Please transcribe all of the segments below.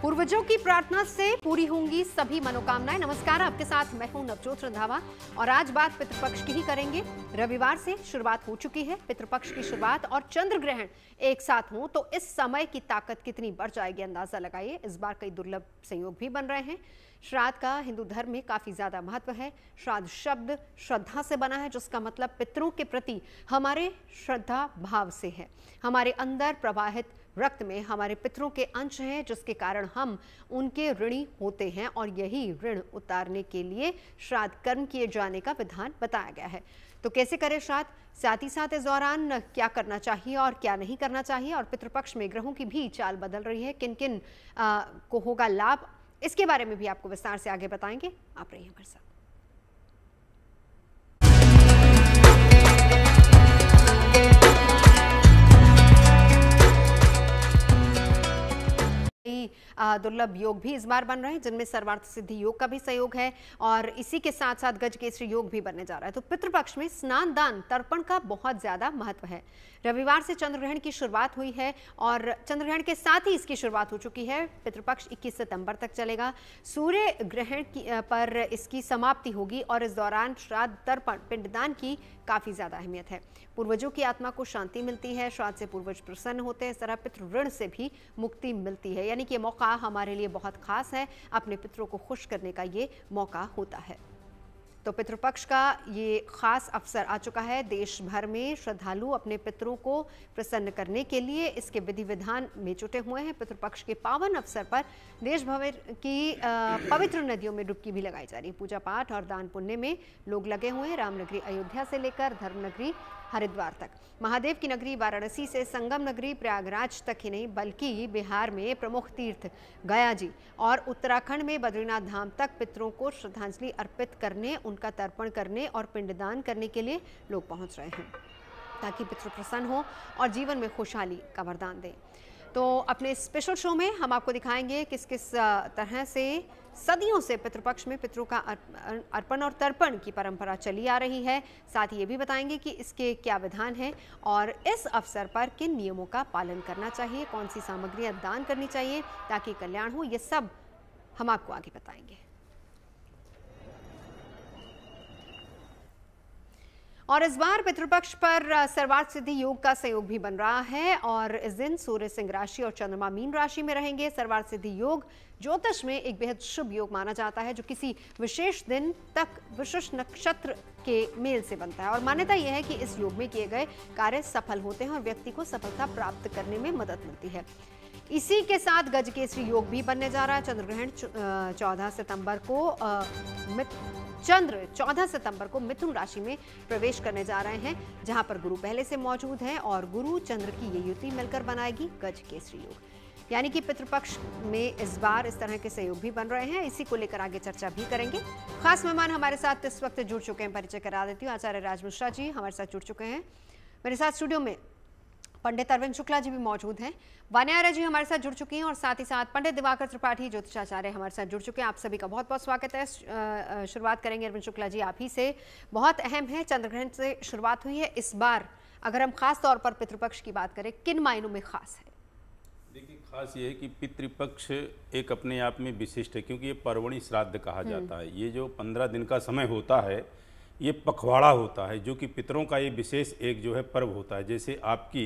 पूर्वजों की प्रार्थना से पूरी होंगी सभी मनोकामनाएं। नमस्कार, आपके साथ मैं हूं नवजोत रंधावा और आज बात पितृपक्ष की ही करेंगे। रविवार से शुरुआत हो चुकी है पितृपक्ष की शुरुआत और चंद्र ग्रहण एक साथ हो तो इस समय की ताकत कितनी बढ़ जाएगी, अंदाजा लगाइए। इस बार कई दुर्लभ संयोग भी बन रहे हैं। श्राद्ध का हिंदू धर्म में काफी ज्यादा महत्व है। श्राद्ध शब्द श्रद्धा से बना है, जिसका मतलब पितरों के प्रति हमारे श्रद्धा भाव से है। हमारे अंदर प्रवाहित रक्त में हमारे पितरों के अंश हैं, जिसके कारण हम उनके ऋणी होते हैं और यही ऋण उतारने के लिए श्राद्ध कर्म किए जाने का विधान बताया गया है। तो कैसे करें श्राद्ध, साथ ही साथ इस दौरान क्या करना चाहिए और क्या नहीं करना चाहिए, और पितृपक्ष में ग्रहों की भी चाल बदल रही है, किन किन को होगा लाभ, इसके बारे में भी आपको विस्तार से आगे बताएंगे। आप रहिए हमारे साथ। दुर्लभ योग भी इस बार बन रहे हैं, जिनमें सर्वार्थ सिद्धि योग का भी सहयोग है और इसी के साथ साथ गजकेसरी योग भी बनने जा रहा है। तो पितृपक्ष में स्नान दान तर्पण का बहुत ज्यादा महत्व है। रविवार से चंद्रग्रहण की शुरुआत हुई है और चंद्रग्रहण के साथ ही इसकी शुरुआत हो चुकी है। पितृपक्ष 21 सितंबर तक चलेगा। सूर्य ग्रहण पर इसकी समाप्ति होगी और इस दौरान श्राद्ध तर्पण पिंडदान की काफी ज्यादा अहमियत है। पूर्वजों की आत्मा को शांति मिलती है, श्राद्ध से पूर्वज प्रसन्न होते हैं, इस तरह पितृ ऋण से भी मुक्ति मिलती है। यानी कि ये मौका हमारे लिए बहुत खास है, अपने पितरों को खुश करने का ये मौका होता है। तो पितृपक्ष का ये खास अवसर आ चुका है। देश भर में श्रद्धालु अपने पितरों को प्रसन्न करने के लिए इसके विधि विधान में जुटे हुए हैं। पितृपक्ष के पावन अवसर पर देश भर की पवित्र नदियों में डुबकी भी लगाई जा रही है। पूजा पाठ और दान पुण्य में लोग लगे हुए हैं। रामनगरी अयोध्या से लेकर धर्मनगरी हरिद्वार तक, महादेव की नगरी वाराणसी से संगम नगरी प्रयागराज तक ही नहीं, बल्कि बिहार में प्रमुख तीर्थ गया जी और उत्तराखंड में बद्रीनाथ धाम तक पितरों को श्रद्धांजलि अर्पित करने, उनका तर्पण करने और पिंडदान करने के लिए लोग पहुंच रहे हैं, ताकि पितृ प्रसन्न हो और जीवन में खुशहाली का वरदान दें। तो अपने स्पेशल शो में हम आपको दिखाएंगे किस किस तरह से सदियों से पितृपक्ष में पितरों का अर्पण और तर्पण की परंपरा चली आ रही है। साथ ही ये भी बताएंगे कि इसके क्या विधान है और इस अवसर पर किन नियमों का पालन करना चाहिए, कौन सी सामग्रियां दान करनी चाहिए ताकि कल्याण हो, ये सब हम आपको आगे बताएंगे। और इस बार पितृपक्ष पर सर्वार्थ सिद्धि योग का सहयोग भी बन रहा है और इस दिन सूर्य सिंह राशि और चंद्रमा मीन राशि में रहेंगे। सर्वार्थ सिद्धि योग ज्योतिष में एक बेहद शुभ योग माना जाता है, जो किसी विशेष दिन तक विशिष्ट नक्षत्र के मेल से बनता है और मान्यता यह है कि इस योग में किए गए कार्य सफल होते हैं और व्यक्ति को सफलता प्राप्त करने में मदद मिलती है। इसी के साथ गजकेसरी योग भी बनने जा रहा है। चंद्रग्रहण 14 सितंबर को मिथुन राशि में प्रवेश करने जा रहे हैं, जहां पर गुरु पहले से मौजूद हैं और गुरु चंद्र की ये युति मिलकर बनाएगी गजकेसरी योग। यानी कि पितृपक्ष में इस बार इस तरह के सहयोग भी बन रहे हैं। इसी को लेकर आगे चर्चा भी करेंगे। खास मेहमान हमारे साथ इस वक्त जुड़ चुके हैं, परिचय करा देती हूँ। आचार्य राज मिश्रा जी हमारे साथ जुड़ चुके हैं। मेरे साथ स्टूडियो में पंडित अरविंद शुक्ला जी भी मौजूद हैं, वान्यारा जी हमारे साथ जुड़ चुकी हैं और साथ ही साथ पंडित दिवाकर त्रिपाठी ज्योतिषाचार्य हमारे साथ जुड़ चुके हैं। आप सभी का बहुत बहुत स्वागत है। शुरुआत करेंगे अरविंद शुक्ला जी आप ही से। बहुत अहम है, चंद्रग्रहण से शुरुआत हुई है इस बार। अगर हम खास तौर पर पितृपक्ष की बात करें, किन मायनों में खास है? देखिए, खास ये है कि पितृपक्ष एक अपने आप में विशिष्ट है, क्योंकि ये पर्वणि श्राद्ध कहा जाता है। ये जो 15 दिन का समय होता है, ये पखवाड़ा होता है, जो कि पितरों का ये विशेष एक जो है पर्व होता है। जैसे आपकी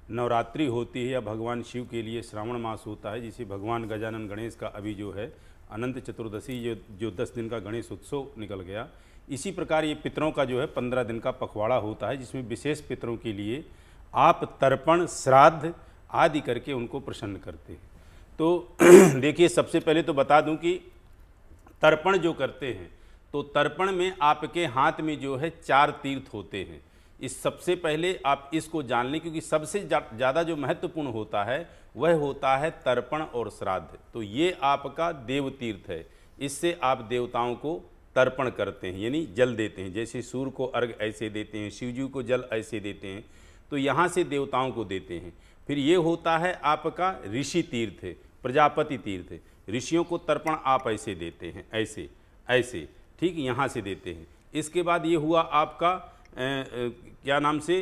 नवरात्रि होती है या भगवान शिव के लिए श्रावण मास होता है, जिसे भगवान गजानन गणेश का अभी जो है अनंत चतुर्दशी जो 10 दिन का गणेश उत्सव निकल गया, इसी प्रकार ये पितरों का जो है 15 दिन का पखवाड़ा होता है, जिसमें विशेष पितरों के लिए आप तर्पण श्राद्ध आदि करके उनको प्रसन्न करते हैं। तो देखिए, सबसे पहले तो बता दूं कि तर्पण जो करते हैं, तो तर्पण में आपके हाथ में जो है 4 तीर्थ होते हैं। इस सबसे पहले आप इसको जान लें, क्योंकि सबसे ज़्यादा जो महत्वपूर्ण होता है वह होता है तर्पण और श्राद्ध। तो ये आपका देव तीर्थ है, इससे आप देवताओं को तर्पण करते हैं, यानी जल देते हैं। जैसे सूर्य को अर्घ ऐसे देते हैं, शिवजी को जल ऐसे देते हैं, तो यहाँ से देवताओं को देते हैं। फिर ये होता है आपका ऋषि तीर्थ है, प्रजापति तीर्थ है। ऋषियों को तर्पण आप ऐसे देते हैं, ऐसे ऐसे, ठीक, यहाँ से देते हैं। इसके बाद ये हुआ आपका क्या नाम से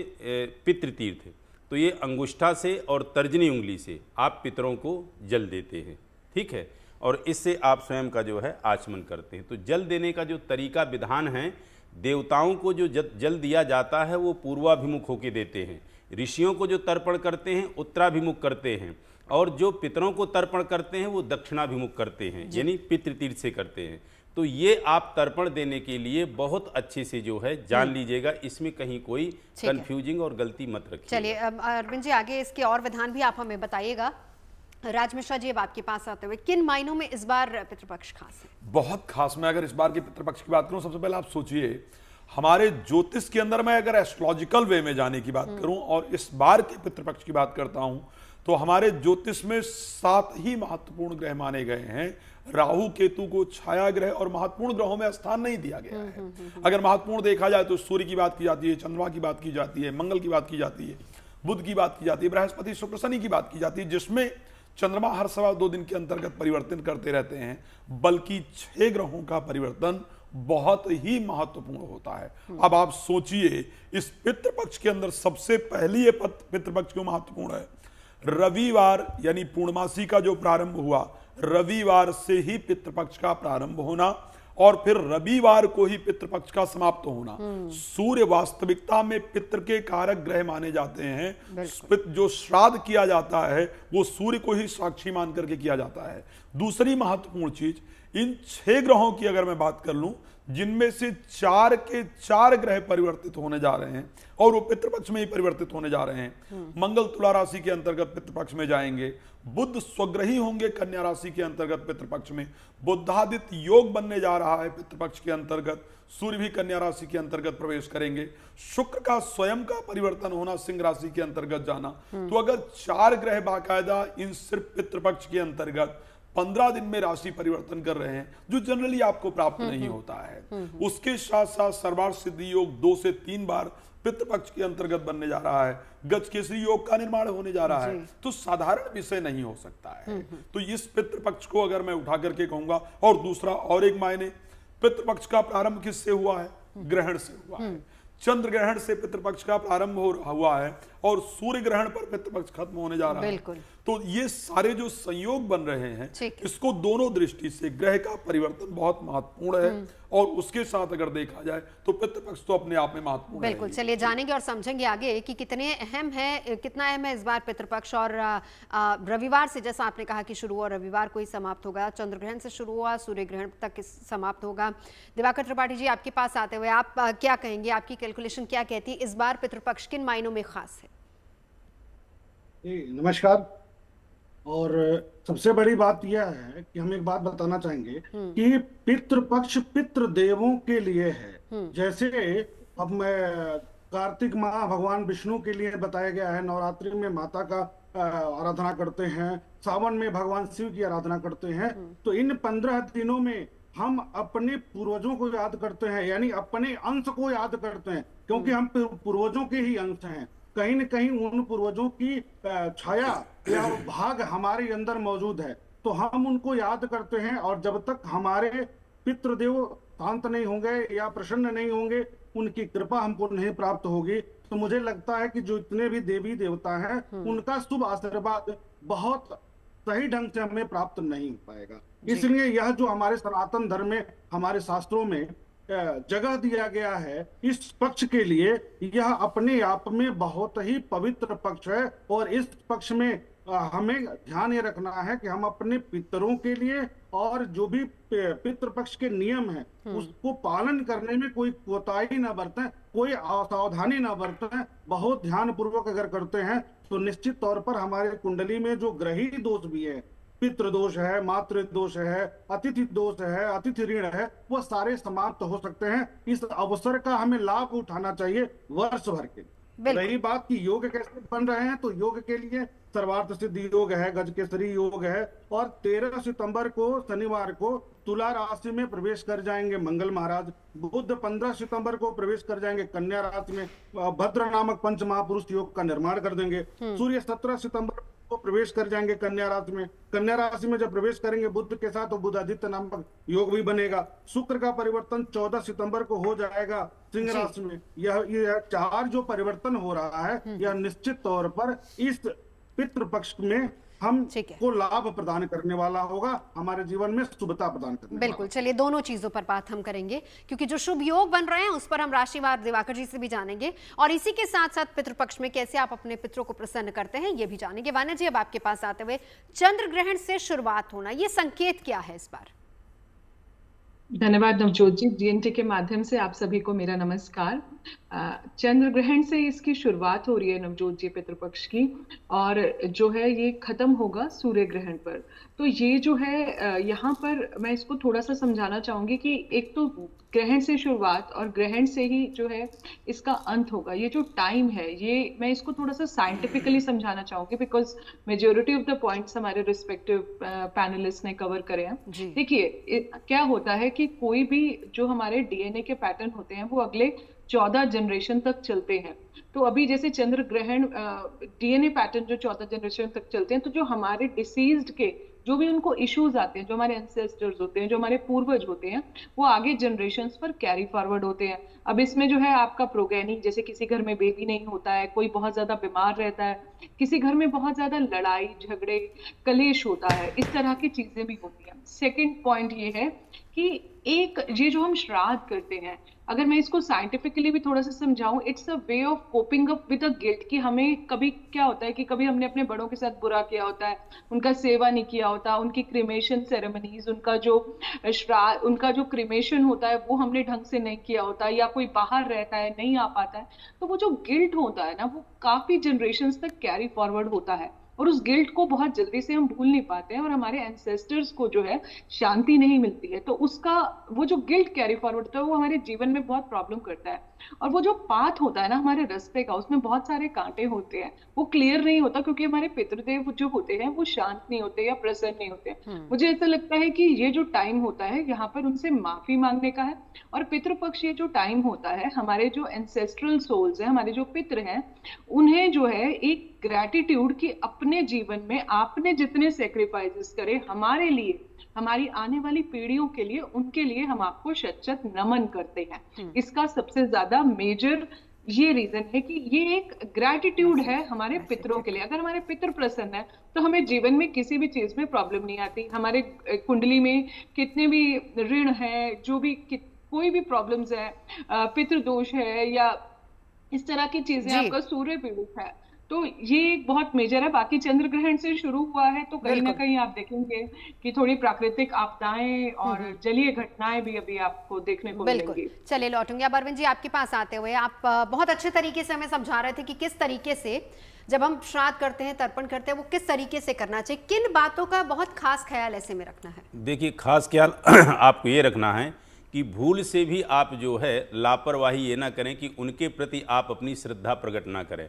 पितृतीर्थ। तो ये अंगुष्ठा से और तर्जनी उंगली से आप पितरों को जल देते हैं, ठीक है, और इससे आप स्वयं का जो है आचमन करते हैं। तो जल देने का जो तरीका विधान है, देवताओं को जो जल दिया जाता है वो पूर्वाभिमुख होकर देते हैं, ऋषियों को जो तर्पण करते हैं उत्तराभिमुख करते हैं, और जो पितरों को तर्पण करते हैं वो दक्षिणाभिमुख करते हैं, यानी पितृतीर्थ से करते हैं। तो ये आप तर्पण देने के लिए बहुत अच्छे से जो है जान लीजिएगा, इसमें कहीं कोई कंफ्यूजिंग और गलती मत रखिए। चलिए अरविंद जी, आगे इसके और विधान भी आप हमें बताइएगा। राज मिश्रा जी, अब आपके पास आते हुए, किन मायनों में इस बार पितृपक्ष खास है? बहुत खास। मैं अगर इस बार के पितृपक्ष की बात करूं, सबसे पहले आप सोचिए हमारे ज्योतिष के अंदर, मैं अगर एस्ट्रोलॉजिकल वे में जाने की बात करूं और इस बार के पितृपक्ष की बात करता हूं, तो हमारे ज्योतिष में 7 ही महत्वपूर्ण ग्रह माने गए हैं। राहु केतु को छाया ग्रह और महत्वपूर्ण ग्रहों में स्थान नहीं दिया गया है। अगर महत्वपूर्ण देखा जाए तो सूर्य की बात की जाती है, चंद्रमा की बात की जाती है, मंगल की बात की जाती है, बुध की बात की जाती है, बृहस्पति शुक्र शनि की बात की जाती है, जिसमें चंद्रमा हर 2.25 दिन के अंतर्गत परिवर्तन करते रहते हैं, बल्कि 6 ग्रहों का परिवर्तन बहुत ही महत्वपूर्ण होता है। अब आप सोचिए इस पितृपक्ष के अंदर सबसे पहली ये पितृपक्ष क्यों महत्वपूर्ण है? रविवार यानी पूर्णमासी का जो प्रारंभ हुआ, रविवार से ही पितृपक्ष का प्रारंभ होना और फिर रविवार को ही पितृपक्ष का समाप्त होना। सूर्य वास्तविकता में पितृ के कारक ग्रह माने जाते हैं। जो श्राद्ध किया जाता है वो सूर्य को ही साक्षी मान करके किया जाता है। दूसरी महत्वपूर्ण चीज, इन 6 ग्रहों की अगर मैं बात कर लूं, जिनमें से 4 के 4 ग्रह परिवर्तित होने जा रहे हैं और वो पितृपक्ष में ही परिवर्तित होने जा रहे हैं। मंगल तुला राशि के अंतर्गत पितृपक्ष में जाएंगे, बुध स्वग्रही होंगे कन्या राशि के अंतर्गत पितृपक्ष में, बुधादित्य योग बनने जा रहा है पितृपक्ष के अंतर्गत, सूर्य भी कन्या राशि के अंतर्गत प्रवेश करेंगे, शुक्र का स्वयं का परिवर्तन होना, सिंह राशि के अंतर्गत जाना। तो अगर 4 ग्रह बाकायदा इन सिर्फ पितृपक्ष के अंतर्गत 15 दिन में राशि परिवर्तन कर रहे हैं, जो जनरली आपको प्राप्त नहीं होता है। उसके साथ साथ सर्वार्थ सिद्धि योग 2 से 3 बार पितृपक्ष के अंतर्गत बनने जा रहा है, गज केसरी योग का निर्माण होने जा रहा है। तो साधारण विषय नहीं हो सकता है। तो इस पितृपक्ष को अगर मैं उठा करके कहूंगा, और दूसरा और एक मायने, पितृपक्ष का प्रारंभ किससे हुआ है? ग्रहण से हुआ है। चंद्र ग्रहण से पितृपक्ष का प्रारंभ हुआ है और सूर्य ग्रहण पर पितृपक्ष खत्म होने जा रहा है। तो ये सारे जो संयोग बन रहे हैं, इसको दोनों दृष्टि से ग्रह का परिवर्तन बहुत महत्वपूर्ण है, और उसके साथ अगर देखा जाए तो पितृपक्ष तो अपने आप में महत्वपूर्ण है। बिल्कुल, चलिए जानेंगे और समझेंगे आगे कि कितना अहम है इस बार पितृपक्ष। और रविवार से, जैसा आपने कहा कि शुरू हुआ, रविवार को ही समाप्त होगा, चंद्र ग्रहण से शुरू हुआ, सूर्य ग्रहण तक समाप्त होगा। दिवाकर त्रिपाठी जी, आपके पास आते हुए आप क्या कहेंगे, आपकी कैलकुलेशन क्या कहती है, इस बार पितृपक्ष किन मायनों में खास है? नमस्कार। और सबसे बड़ी बात यह है कि हम एक बात बताना चाहेंगे कि पितृपक्ष पितृदेवों के लिए है। जैसे अब मैं कार्तिक माह भगवान विष्णु के लिए बताया गया है, नवरात्रि में माता का आराधना करते हैं, सावन में भगवान शिव की आराधना करते हैं। तो इन 15 दिनों में हम अपने पूर्वजों को याद करते हैं, यानी अपने अंश को याद करते हैं, क्योंकि हम पूर्वजों के ही अंश हैं। कहीं न कहीं उन पूर्वजों की छाया या भाग हमारे अंदर मौजूद है, तो हम उनको याद करते हैं। और जब तक हमारे पितृदेव शांत नहीं होंगे या प्रसन्न नहीं होंगे, उनकी कृपा हमको नहीं प्राप्त होगी, तो मुझे लगता है कि जो इतने भी देवी देवता हैं, उनका शुभ आशीर्वाद बहुत सही ढंग से हमें प्राप्त नहीं हो पाएगा। इसलिए यह जो हमारे सनातन धर्म में, हमारे शास्त्रों में जगह दिया गया है इस पक्ष के लिए, यह अपने आप में बहुत ही पवित्र पक्ष है। और इस पक्ष में हमें ध्यान ये रखना है कि हम अपने पितरों के लिए और जो भी पितृपक्ष के नियम है उसको पालन करने में कोई कोताही ना बरतें, कोई असावधानी ना बरतें। बहुत ध्यान पूर्वक अगर करते हैं तो निश्चित तौर पर हमारे कुंडली में जो ग्रही दोष भी है, पितृ दोष है, मातृ दोष है, अतिथि दोष है, अतिथि ऋण है, वो सारे समाप्त हो सकते हैं। इस अवसर का हमें लाभ उठाना चाहिए वर्ष भर के। रही बात कि योग कैसे बन रहे हैं, तो योग के लिए सर्वार्थ सिद्धि योग है, गज केसरी योग है, और 13 सितंबर को शनिवार को तुला राशि में प्रवेश कर जाएंगे मंगल महाराज। बुध 15 सितंबर को प्रवेश कर जाएंगे कन्या राशि में, भद्र नामक पंच महापुरुष योग का निर्माण कर देंगे। सूर्य 17 सितंबर को प्रवेश कर जाएंगे कन्या राशि में। कन्या राशि में जब प्रवेश करेंगे बुध के साथ, तो बुधादित्य नामक योग भी बनेगा। शुक्र का परिवर्तन 14 सितंबर को हो जाएगा सिंह राशि में। यह 4 जो परिवर्तन हो रहा है, यह निश्चित तौर पर इस पितृपक्ष में हमको लाभ प्रदान करने वाला होगा, हमारे जीवन में शुभता प्रदान करने वाला। बिल्कुल, चलिए दोनों चीजों पर बात हम करेंगे, क्योंकि जो शुभ योग बन रहे हैं उस पर हम राशिवार दिवाकर जी से भी जानेंगे, और इसी के साथ साथ पितृपक्ष में कैसे आप अपने पितरों को प्रसन्न करते हैं ये भी जानेंगे। वान्या जी, अब आपके पास आते हुए, चंद्र ग्रहण से शुरुआत होना, ये संकेत क्या है इस बार? धन्यवाद नवजोत जी। डीएनटी के माध्यम से आप सभी को मेरा नमस्कार। चंद्र ग्रहण से इसकी शुरुआत हो रही है नवजोत जी पितृपक्ष की, और जो है ये खत्म होगा सूर्य ग्रहण पर। तो ये जो है यहाँ पर मैं इसको थोड़ा सा समझाना चाहूंगी कि एक तो ग्रहण से शुरुआत और ग्रहण से ही जो है इसका अंत होगा। ये जो टाइम है ये मैं इसको थोड़ा सा साइंटिफिकली समझाना चाहूंगी, because majority of the points हमारे रिस्पेक्टिव पैनलिस्ट ने कवर करे हैं। देखिए क्या होता है कि कोई भी जो हमारे डीएनए के पैटर्न होते हैं वो अगले 14 जनरेशन तक चलते हैं। तो अभी जैसे चंद्र ग्रहण डीएनए पैटर्न जो 14 जनरेशन तक चलते हैं, तो जो हमारे डिसीज्ड के जो भी उनको इश्यूज आते हैं, जो हमारे एंसेस्टर्स होते हैं, जो हमारे पूर्वज होते हैं, वो आगे जनरेशंस पर कैरी फॉरवर्ड होते हैं। अब इसमें जो है आपका प्रोगेनी, जैसे किसी घर में बेबी नहीं होता है, कोई बहुत ज्यादा बीमार रहता है, किसी घर में बहुत ज्यादा लड़ाई झगड़े कलेश होता है, इस तरह की चीजें भी होती हैं। सेकंड पॉइंट ये है कि एक ये जो हम श्राद्ध करते हैं, अगर मैं इसको साइंटिफिकली भी थोड़ा सा समझाऊं, it's a way of coping up with a guilt. कि हमें कभी क्या होता है कि कभी हमने अपने बड़ों के साथ बुरा किया होता है, उनका सेवा नहीं किया होता, उनकी क्रिमेशन सेरेमनीज, उनका जो श्राद्ध, उनका जो क्रिमेशन होता है वो हमने ढंग से नहीं किया होता, या कोई बाहर रहता है नहीं आ पाता है, तो वो जो गिल्ट होता है ना, वो काफी जनरेशंस तक कैरी फॉरवर्ड होता है, और उस गिल्ट को बहुत जल्दी से हम भूल नहीं पाते हैं, और हमारे एंसेस्टर्स को जो है शांति नहीं मिलती है। तो उसका वो जो गिल्ट कैरी फॉरवर्ड होता है वो हमारे जीवन में बहुत प्रॉब्लम करता है। और वो जो पाथ होता है ना हमारे रास्ते का, उसमें बहुत सारे कांटे होते हैं, वो क्लियर नहीं होता, क्योंकि हमारे पितृदेव जो होते हैं वो शांत नहीं होते या प्रसन्न नहीं होते। मुझे ऐसा लगता है कि ये जो टाइम होता है यहाँ पर उनसे माफी मांगने का है। और पितृपक्ष ये जो टाइम होता है, हमारे जो एंसेस्ट्रल सोल्स हैं, हमारे जो पितृ हैं, उन्हें जो है एक ग्रैटिट्यूड कि अपने जीवन में आपने जितने सेक्रीफाइसेस करे हमारे लिए, हमारी आने वाली पीढ़ियों के लिए, उनके लिए हम आपको शत शत नमन करते हैं। इसका सबसे ज्यादा मेजर ये रीजन है कि ये एक ग्रैटिट्यूड है हमारे पितरों के लिए। अगर हमारे पितर प्रसन्न है तो हमें जीवन में किसी भी चीज में प्रॉब्लम नहीं आती। हमारे कुंडली में कितने भी ऋण है, जो भी कोई भी प्रॉब्लम्स है, पितृदोष है या इस तरह की चीजें, आपका सूर्य पीड़ित है, तो ये एक बहुत मेजर है। बाकी चंद्र ग्रहण से शुरू हुआ है तो कहीं ना कहीं आप देखेंगे कि थोड़ी प्राकृतिक आपदाएं और जलीय घटनाएं भी अभी आपको देखने को मिलेंगी। चलिए लौटूंगी। अब अरविंद जी आपके पास आते हुए, आप बहुत अच्छे तरीके से हमें समझा रहे थे कि किस तरीके से जब हम श्राद्ध करते हैं, तर्पण करते हैं, वो किस तरीके से करना चाहिए, किन बातों का बहुत खास ख्याल ऐसे में रखना है। देखिए, खास ख्याल आपको ये रखना है कि भूल से भी आप जो है लापरवाही ये ना करें कि उनके प्रति आप अपनी श्रद्धा प्रकट ना करें।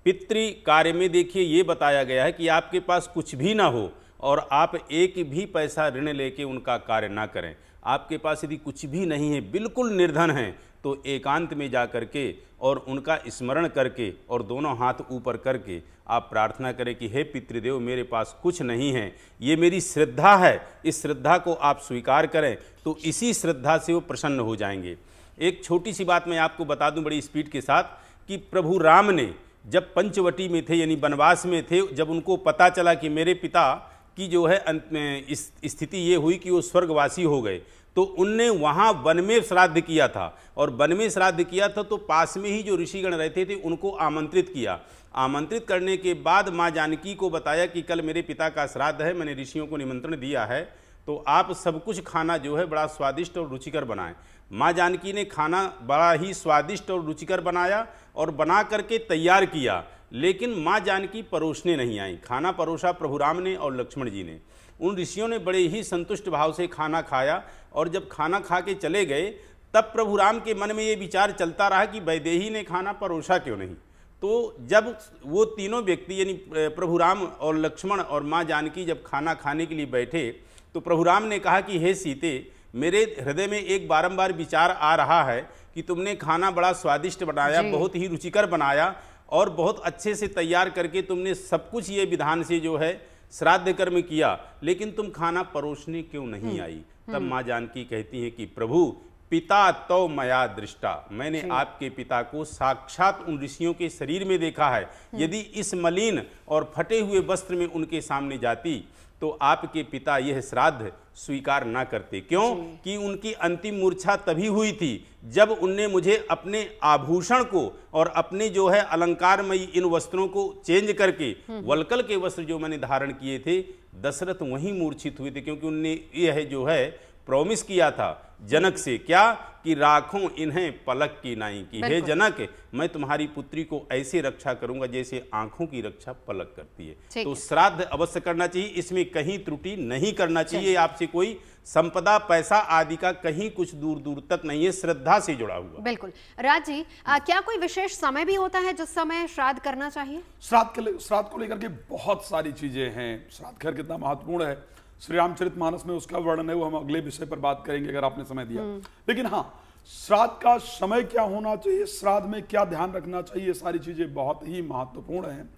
पितृ कार्य में देखिए ये बताया गया है कि आपके पास कुछ भी ना हो और आप एक भी पैसा ऋण लेके उनका कार्य ना करें। आपके पास यदि कुछ भी नहीं है, बिल्कुल निर्धन हैं, तो एकांत में जा करके और उनका स्मरण करके और दोनों हाथ ऊपर करके आप प्रार्थना करें कि हे पितृदेव, मेरे पास कुछ नहीं है, ये मेरी श्रद्धा है, इस श्रद्धा को आप स्वीकार करें, तो इसी श्रद्धा से वो प्रसन्न हो जाएंगे। एक छोटी सी बात मैं आपको बता दूं बड़ी स्पीड के साथ कि प्रभु राम ने जब पंचवटी में थे, यानी वनवास में थे, जब उनको पता चला कि मेरे पिता की जो है अंत में इस स्थिति ये हुई कि वो स्वर्गवासी हो गए, तो उनने वहाँ वन में श्राद्ध किया था। और वन में श्राद्ध किया था तो पास में ही जो ऋषिगण रहते थे उनको आमंत्रित किया। आमंत्रित करने के बाद माँ जानकी को बताया कि कल मेरे पिता का श्राद्ध है, मैंने ऋषियों को निमंत्रण दिया है, तो आप सब कुछ खाना जो है बड़ा स्वादिष्ट और रुचिकर बनाएं। माँ जानकी ने खाना बड़ा ही स्वादिष्ट और रुचिकर बनाया और बना करके तैयार किया, लेकिन माँ जानकी परोसने नहीं आई। खाना परोसा प्रभु राम ने और लक्ष्मण जी ने। उन ऋषियों ने बड़े ही संतुष्ट भाव से खाना खाया, और जब खाना खा के चले गए तब प्रभु राम के मन में ये विचार चलता रहा कि वैदेही ने खाना परोसा क्यों नहीं। तो जब वो तीनों व्यक्ति यानी प्रभु राम और लक्ष्मण और माँ जानकी जब खाना खाने के लिए बैठे, तो प्रभु राम ने कहा कि हे सीते, मेरे हृदय में एक बारंबार विचार आ रहा है कि तुमने खाना बड़ा स्वादिष्ट बनाया, बहुत ही रुचिकर बनाया और बहुत अच्छे से तैयार करके तुमने सब कुछ ये विधान से जो है श्राद्ध कर्म किया, लेकिन तुम खाना परोसने क्यों नहीं आई। तब माँ जानकी कहती हैं कि प्रभु, पिता तो मया दृष्टा, मैंने आपके पिता को साक्षात उन ऋषियों के शरीर में देखा है। यदि इस मलिन और फटे हुए वस्त्र में उनके सामने जाती तो आपके पिता यह श्राद्ध स्वीकार ना करते। क्यों? कि उनकी अंतिम मूर्छा तभी हुई थी जब उनने मुझे अपने आभूषण को और अपने जो है अलंकारमयी इन वस्त्रों को चेंज करके वलकल के वस्त्र जो मैंने धारण किए थे, दशरथ वहीं मूर्छित हुए थे। क्योंकि उनने यह जो है प्रॉमिस किया था जनक से, क्या कि राखूं इन्हें पलक की नाई की, हे जनक मैं तुम्हारी पुत्री को ऐसे रक्षा करूंगा जैसे आंखों की रक्षा पलक करती है। तो श्राद्ध अवश्य करना चाहिए, इसमें कहीं त्रुटि नहीं करना चाहिए। आपसे कोई संपदा पैसा आदि का कहीं कुछ दूर दूर तक नहीं है, श्रद्धा से जुड़ा हुआ। बिल्कुल। राज जी, क्या कोई विशेष समय भी होता है जिस समय श्राद्ध करना चाहिए? श्राद्ध को लेकर के बहुत सारी चीजें हैं। श्राद्ध खैर कितना महत्वपूर्ण है, श्री रामचरितमानस में उसका वर्णन है, वो हम अगले विषय पर बात करेंगे अगर आपने समय दिया। लेकिन हाँ, श्राद्ध का समय क्या होना चाहिए, श्राद्ध में क्या ध्यान रखना चाहिए, ये सारी चीजें बहुत ही महत्वपूर्ण हैं।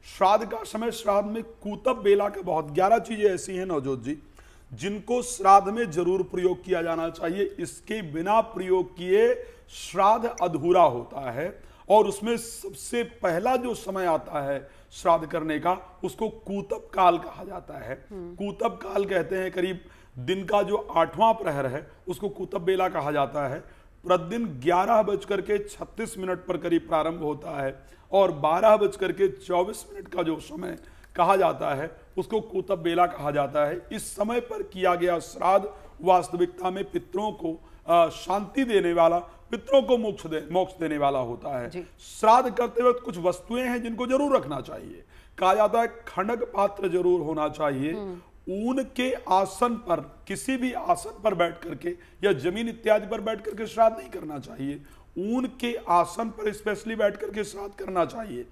श्राद्ध का समय, श्राद्ध में कूतब बेला का बहुत 11 चीजें ऐसी हैं नवजोत जी जिनको श्राद्ध में जरूर प्रयोग किया जाना चाहिए। इसके बिना प्रयोग किए श्राद्ध अधूरा होता है। और उसमें सबसे पहला जो समय आता है श्राद्ध करने का, उसको कूतब काल कहा जाता है। कूतब काल कहते हैं करीब दिन का जो 8वां प्रहर है उसको कूतब बेला कहा जाता है। प्रतिदिन 11:36 पर करीब प्रारंभ होता है और 12:24 का जो समय कहा जाता है उसको कूतब बेला कहा जाता है। इस समय पर किया गया श्राद्ध वास्तविकता में पितरों को शांति देने वाला, पितरों को मोक्ष देने वाला होता है। श्राद्ध करते वक्त कुछ वस्तुएं हैं जिनको जरूर रखना चाहिए। कहा जाता है खड़ग पात्र जरूर होना चाहिए। ऊन के आसन पर, किसी भी आसन पर बैठ करके या जमीन इत्यादि पर बैठ करके श्राद्ध नहीं करना चाहिए। ऊन के आसन पर स्पेशली बैठ करके श्राद्ध करना चाहिए।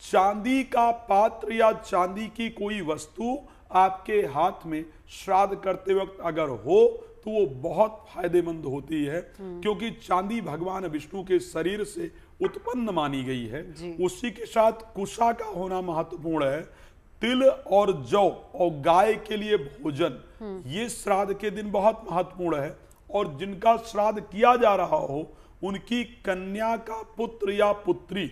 चांदी का पात्र या चांदी की कोई वस्तु आपके हाथ में श्राद्ध करते वक्त अगर हो तो वो बहुत फायदेमंद होती है, क्योंकि चांदी भगवान विष्णु के शरीर से उत्पन्न मानी गई है। उसी के साथ कुशा का होना महत्वपूर्ण है। तिल और जौ और गाय के लिए भोजन, ये श्राद्ध के दिन बहुत महत्वपूर्ण है। और जिनका श्राद्ध किया जा रहा हो उनकी कन्या का पुत्र या पुत्री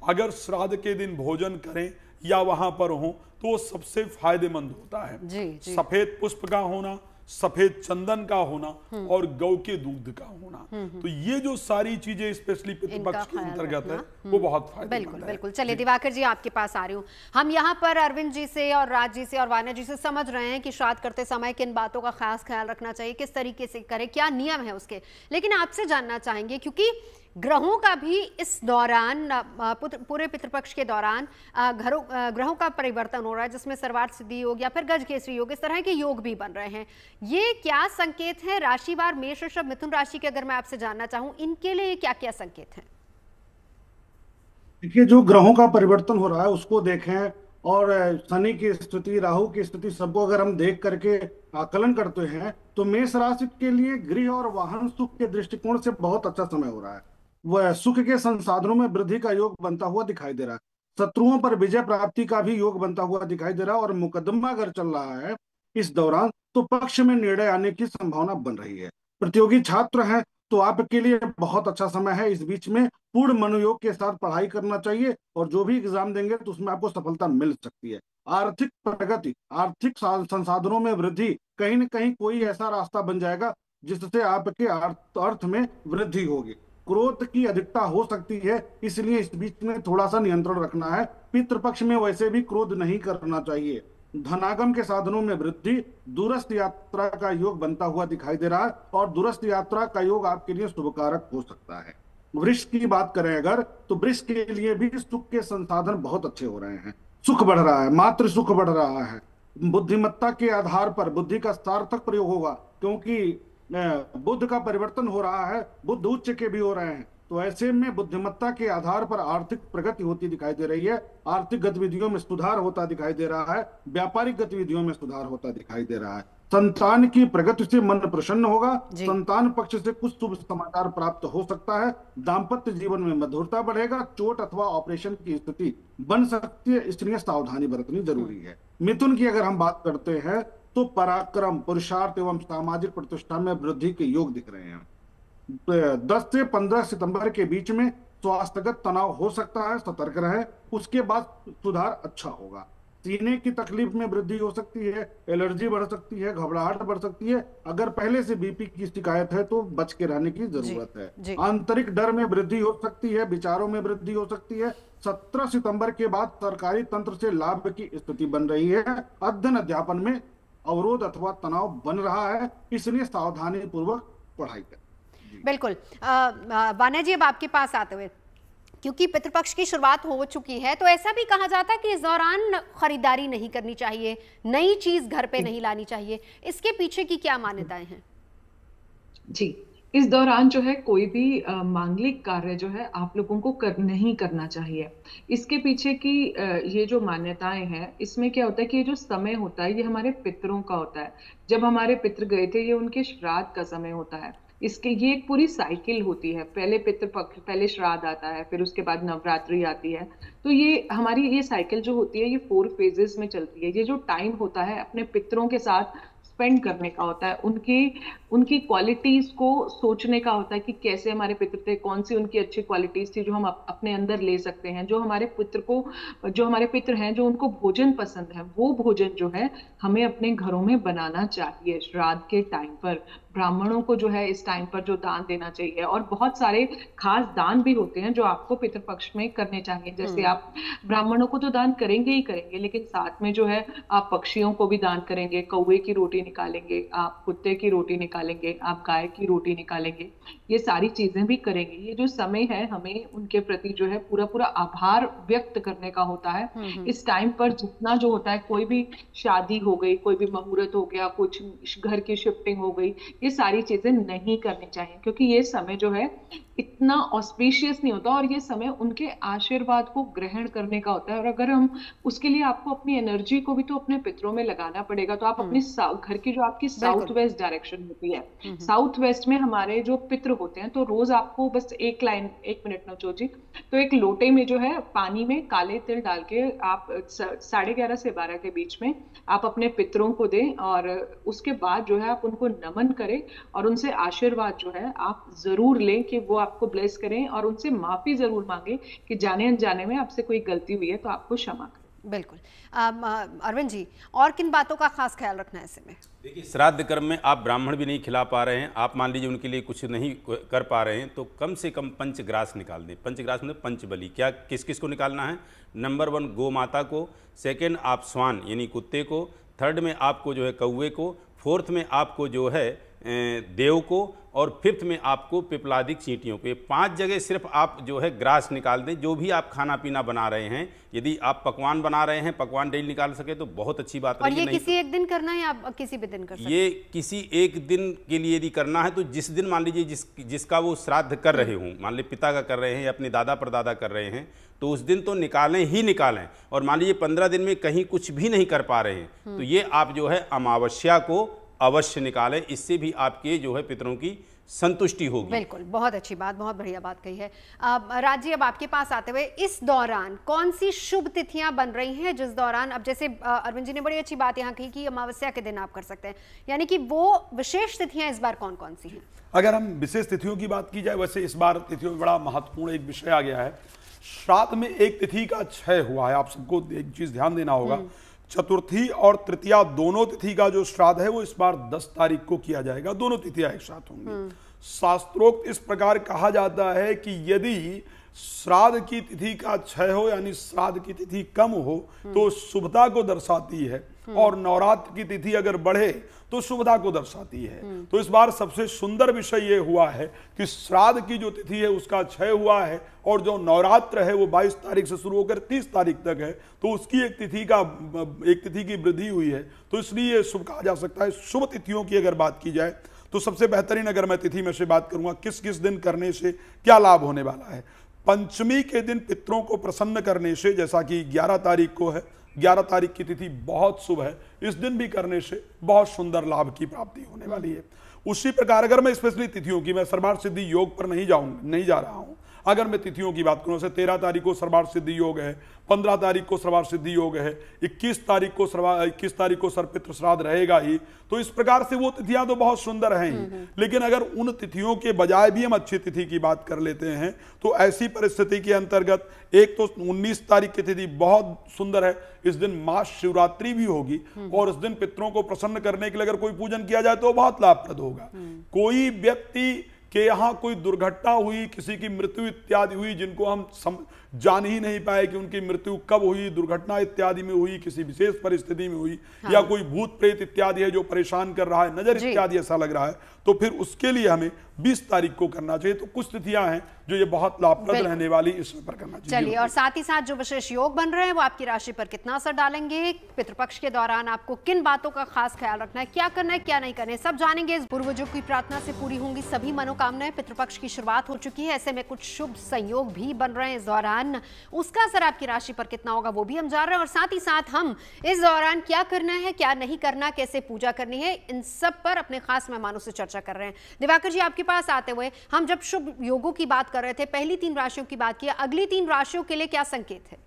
अगर श्राद्ध के दिन भोजन करें या वहां पर हो तो वो सबसे फायदेमंद होता है। सफेद पुष्प का होना, सफेद चंदन का होना और गौ के दूध का होना, तो ये जो सारी चीजें स्पेशली पितृपक्ष के अंतर्गत है वो बहुत फायदेमंद है। बिल्कुल। चलिए दिवाकर जी, आपके पास आ रही हूँ। हम यहाँ पर अरविंद जी से और राज जी से और वान्या जी से समझ रहे हैं कि श्राद्ध करते समय किन बातों का खास ख्याल रखना चाहिए, किस तरीके से करें, क्या नियम है उसके। लेकिन आपसे जानना चाहेंगे, क्योंकि ग्रहों का भी इस दौरान, पूरे पितृपक्ष के दौरान ग्रहों का परिवर्तन हो रहा है, जिसमें सर्वार्थ सिद्धि योग या फिर गजकेसरी योग, इस तरह के योग भी बन रहे हैं। ये क्या संकेत है राशिवार, मेष, वृषभ, मिथुन राशि के अगर मैं आपसे जानना चाहूं, इनके लिए क्या क्या संकेत हैं? देखिए, जो ग्रहों का परिवर्तन हो रहा है उसको देखें, और शनि की स्थिति, राहु की स्थिति, सबको अगर हम देख करके आकलन करते हैं तो मेष राशि के लिए गृह और वाहन सुख के दृष्टिकोण से बहुत अच्छा समय हो रहा है। वह सुख के संसाधनों में वृद्धि का योग बनता हुआ दिखाई दे रहा है। शत्रुओं पर विजय प्राप्ति का भी योग बनता हुआ दिखाई दे रहा है। और मुकदमा अगर चल रहा है इस दौरान तो पक्ष में निर्णय आने की संभावना बन रही है। प्रतियोगी छात्र हैं तो आपके लिए बहुत अच्छा समय है। इस बीच में पूर्ण मनोयोग के साथ पढ़ाई करना चाहिए और जो भी एग्जाम देंगे तो उसमें आपको सफलता मिल सकती है। आर्थिक प्रगति, आर्थिक संसाधनों में वृद्धि, कहीं न कहीं कोई ऐसा रास्ता बन जाएगा जिससे आपके अर्थ में वृद्धि होगी। क्रोध की अधिकता हो सकती है, इसलिए इस बीच में थोड़ा सा नियंत्रण रखना है। पितृपक्ष में वैसे भी क्रोध नहीं करना चाहिए। धनागम के साधनों में वृद्धि, दूरस्थ यात्रा का योग बनता हुआ दिखाई दे रहा है और दूरस्थ यात्रा का योग आपके लिए शुभकारक हो सकता है। वृष की बात करें अगर, तो वृष के लिए भी सुख के संसाधन बहुत अच्छे हो रहे हैं। सुख बढ़ रहा है, मातृ सुख बढ़ रहा है। बुद्धिमत्ता के आधार पर बुद्धि का सार्थक प्रयोग होगा, क्योंकि बुद्ध का परिवर्तन हो रहा है, बुद्ध उच्च के भी हो रहे हैं। तो ऐसे में बुद्धिमत्ता के आधार पर आर्थिक प्रगति होती दिखाई दे रही है। आर्थिक गतिविधियों में सुधार होता दिखाई दे रहा है। व्यापारिक गतिविधियों में सुधार होता दिखाई दे रहा है। संतान की प्रगति से मन प्रसन्न होगा। संतान पक्ष से कुछ शुभ समाचार प्राप्त हो सकता है। दाम्पत्य जीवन में मधुरता बढ़ेगा। चोट अथवा ऑपरेशन की स्थिति बन सकती है, इसलिए सावधानी बरतनी जरूरी है। मिथुन की अगर हम बात करते हैं तो पराक्रम, पुरुषार्थ एवं सामाजिक प्रतिष्ठा में वृद्धि के योग दिख रहे हैं। 10 से 15 सितंबर के बीच में स्वास्थ्यगत तनाव हो सकता है, सतर्क रहें। उसके बाद सुधार अच्छा होगा। सीने की तकलीफ में वृद्धि हो सकती है, एलर्जी बढ़ सकती है, घबराहट बढ़ सकती है। अगर पहले से बीपी की शिकायत है तो बच के रहने की जरूरत जी। है। आंतरिक डर में वृद्धि हो सकती है, विचारों में वृद्धि हो सकती है। 17 सितंबर के बाद सरकारी तंत्र से लाभ की स्थिति बन रही है। अध्ययन अध्यापन में अवरोध अथवा तनाव बन रहा है, इसलिए सावधानी पूर्वक पढ़ाई करें। बिल्कुल। वान्या जी, अब आपके पास आते हुए, क्योंकि पितृपक्ष की शुरुआत हो चुकी है, तो ऐसा भी कहा जाता है कि इस दौरान खरीदारी नहीं करनी चाहिए, नई चीज घर पे नहीं लानी चाहिए। इसके पीछे की क्या मान्यताएं हैं? जी, इस दौरान जो है कोई भी मांगलिक कार्य जो है आप लोगों को नहीं करना चाहिए। इसके पीछे की ये जो मान्यताएं हैं, इसमें क्या होता है कि ये जो समय होता है ये हमारे पितरों का होता है। जब हमारे पितर गए थे, ये उनके श्राद्ध का समय होता है। इसके ये एक पूरी साइकिल होती है। पहले पितृपक्ष, पहले श्राद्ध आता है, फिर उसके बाद नवरात्रि आती है। तो ये हमारी ये साइकिल जो होती है ये 4 फेजेस में चलती है। ये जो टाइम होता है अपने पितरों के साथ स्पेंड करने का होता है, उनकी क्वालिटीज को सोचने का होता है कि कैसे हमारे पितर थे, कौन सी उनकी अच्छी क्वालिटीज थी जो हम अपने अंदर ले सकते हैं। जो हमारे पितर हैं, जो उनको भोजन पसंद है, वो भोजन जो है हमें अपने घरों में बनाना चाहिए। श्राद्ध के टाइम पर ब्राह्मणों को जो है इस टाइम पर जो दान देना चाहिए, और बहुत सारे खास दान भी होते हैं जो आपको पितृपक्ष में करने चाहिए। जैसे आप ब्राह्मणों को तो दान करेंगे ही करेंगे, लेकिन साथ में जो है आप पक्षियों को भी दान करेंगे। कौवे की रोटी निकालेंगे, आप कुत्ते की रोटी निकालेंगे, आप गाय की रोटी निकालेंगे, ये सारी चीजें भी करेंगे। ये जो समय है हमें उनके प्रति जो है पूरा पूरा आभार व्यक्त करने का होता है। इस टाइम पर जितना जो होता है, कोई भी शादी हो गई, कोई भी मुहूर्त हो गया, कुछ घर की शिफ्टिंग हो गई, ये सारी चीजें नहीं करनी चाहिए, क्योंकि ये समय जो है इतना ऑस्पिशियस नहीं होता, और ये समय उनके आशीर्वाद को ग्रहण करने का होता है। और अगर हम उसके लिए आपको अपनी एनर्जी को भी तो अपने पितरों में लगाना पड़ेगा। तो आप अपनी घर की जो आपकी साउथ वेस्ट डायरेक्शन होती है, साउथ वेस्ट में हमारे जो पितर होते हैं, तो रोज आपको बस एक मिनट नवजोत जी, तो एक लोटे में जो है पानी में काले तिल डाल के आप 11:30 से 12 के बीच में आप अपने पितरों को दें, और उसके बाद जो है आप उनको नमन करें और उनसे आशीर्वाद जो है आप जरूर लें कि वो आपको ब्लेस करें, और उनसे माफी जरूर मांगे कि जाने अनजाने में आपसे कोई गलती हुई है तो आपको क्षमा करें। बिल्कुल। अरविंद जी, और किन बातों का खास ख्याल रखना है ऐसे में? देखिए, श्राद्ध कर्म में आप ब्राह्मण भी नहीं खिला पा रहे हैं, आप मान लीजिए उनके लिए कुछ नहीं कर पा रहे हैं, तो कम से कम पंचग्रास निकाल दें। पंचग्रास मतलब पंचबली। क्या किस किस को निकालना है? नंबर 1 गौ माता को, सेकेंड आप स्वान यानी कुत्ते को, थर्ड में आपको जो है कौवे को, फोर्थ में आपको जो है देव को, और फिफ्थ में आपको पिपलादिक चींटियों को। ये 5 जगह सिर्फ आप जो है ग्रास निकाल दें। जो भी आप खाना पीना बना रहे हैं, यदि आप पकवान बना रहे हैं, पकवान डेली निकाल सके तो बहुत अच्छी बात है। और ये किसी एक दिन करना है या किसी भी दिन कर सकते हैं? ये किसी एक दिन के लिए यदि करना है तो जिस दिन मान लीजिए जिसका वो श्राद्ध कर रहे हों, मान लीजिए पिता का कर रहे हैं या अपने दादा परदादा कर रहे हैं, तो उस दिन तो निकालें ही निकालें। और मान लीजिए 15 दिन में कहीं कुछ भी नहीं कर पा रहे हैं, तो ये आप जो है अमावस्या को अवश्य निकालें। इससे भी आपके जो है पितरों की संतुष्टि होगी। बिल्कुल, बहुत अच्छी बात, बहुत बढ़िया बात कही है। राज जी, अब आपके पास आते हुए, इस दौरान कौन सी शुभ तिथियां बन रही हैं जिस दौरान, अब जैसे अरविंद जी ने बड़ी अच्छी बात यहाँ कही कि अमावस्या के दिन आप कर सकते हैं, यानी कि वो विशेष तिथियां इस बार कौन कौन सी हैं? अगर हम विशेष तिथियों की बात की जाए, वैसे इस बार तिथियों में बड़ा महत्वपूर्ण एक विषय आ गया है। श्राद्ध में एक तिथि का क्षय हुआ है। आप सबको एक चीज ध्यान देना होगा, चतुर्थी और तृतीया दोनों तिथि का जो श्राद्ध है वो इस बार 10 तारीख को किया जाएगा। दोनों तिथियां एक साथ होंगी। शास्त्रोक्त इस प्रकार कहा जाता है कि यदि श्राद्ध की तिथि का क्षय हो, यानी श्राद्ध की तिथि कम हो, तो शुभता को दर्शाती है, और नवरात्र की तिथि अगर बढ़े तो शुभता को दर्शाती है। तो इस बार सबसे सुंदर विषय ये हुआ है कि श्राद्ध की जो तिथि है उसका क्षय हुआ है, और जो नवरात्र है वो 22 तारीख से शुरू होकर 30 तारीख तक है, तो उसकी एक तिथि की वृद्धि हुई है। तो इसलिए शुभ कहा जा सकता है। शुभ तिथियों की अगर बात की जाए तो सबसे बेहतरीन अगर मैं तिथि में से बात करूंगा, किस किस दिन करने से क्या लाभ होने वाला है। पंचमी के दिन पितरों को प्रसन्न करने से, जैसा कि 11 तारीख को है, 11 तारीख की तिथि बहुत शुभ है, इस दिन भी करने से बहुत सुंदर लाभ की प्राप्ति होने वाली है। उसी प्रकार अगर मैं स्पेशली तिथियों की, मैं सर्वार्थ सिद्धि योग पर नहीं जा रहा हूं, अगर मैं तिथियों की बात करूं, जैसे 13 तारीख को सर्वार्थ सिद्धि योग है, 15 तारीख को सर्वार्थ सिद्धि योग है, 21 तारीख को सर्वपितृ श्राद्ध रहेगा ही। तो इस प्रकार से वो तिथियां तो बहुत सुंदर हैं ही, लेकिन अगर उन तिथियों के बजाय भी हम अच्छी तिथि की बात कर लेते हैं तो ऐसी परिस्थिति के अंतर्गत एक तो 19 तारीख की तिथि बहुत सुंदर है, इस दिन महाशिवरात्रि भी होगी और इस दिन पितरों को प्रसन्न करने के लिए अगर कोई पूजन किया जाए तो बहुत लाभप्रद होगा। कोई व्यक्ति के यहाँ कोई दुर्घटना हुई, किसी की मृत्यु इत्यादि हुई, जिनको हम जान ही नहीं पाए कि उनकी मृत्यु कब हुई, दुर्घटना इत्यादि में हुई, किसी विशेष परिस्थिति में हुई, या कोई भूत प्रेत इत्यादि है जो परेशान कर रहा है, नजर इत्यादि ऐसा लग रहा है, तो फिर उसके लिए हमें 20 तारीख को करना चाहिए। तो कुछ तिथियां हैं जो ये बहुत लाभप्रद रहने वाली, इसमें पर करना चाहिए। चलिए, और साथ ही साथ जो विशेष योग बन रहे हैं वो आपकी राशि पर कितना असर डालेंगे, पितृपक्ष के दौरान आपको किन बातों का खास ख्याल रखना है, क्या करना है क्या नहीं करना है, सब जानेंगे। पूर्वजों की प्रार्थना से पूरी होंगी सभी मनोकामनाएं। पितृपक्ष की शुरुआत हो चुकी है, ऐसे में कुछ शुभ संयोग भी बन रहे हैं इस दौरान, उसका असर आपकी राशि पर कितना होगा वो भी हम जान रहे हैं। और साथ ही साथ हम इस दौरान क्या करना है क्या नहीं करना, कैसे पूजा करनी है, इन सब पर अपने खास मेहमानों से चर्चा कर रहे हैं। दिवाकर जी, आपके पास आते हुए हम जब शुभ योगों की बात कर रहे थे, पहली 3 राशियों की बात की, अगली 3 राशियों के लिए क्या संकेत है?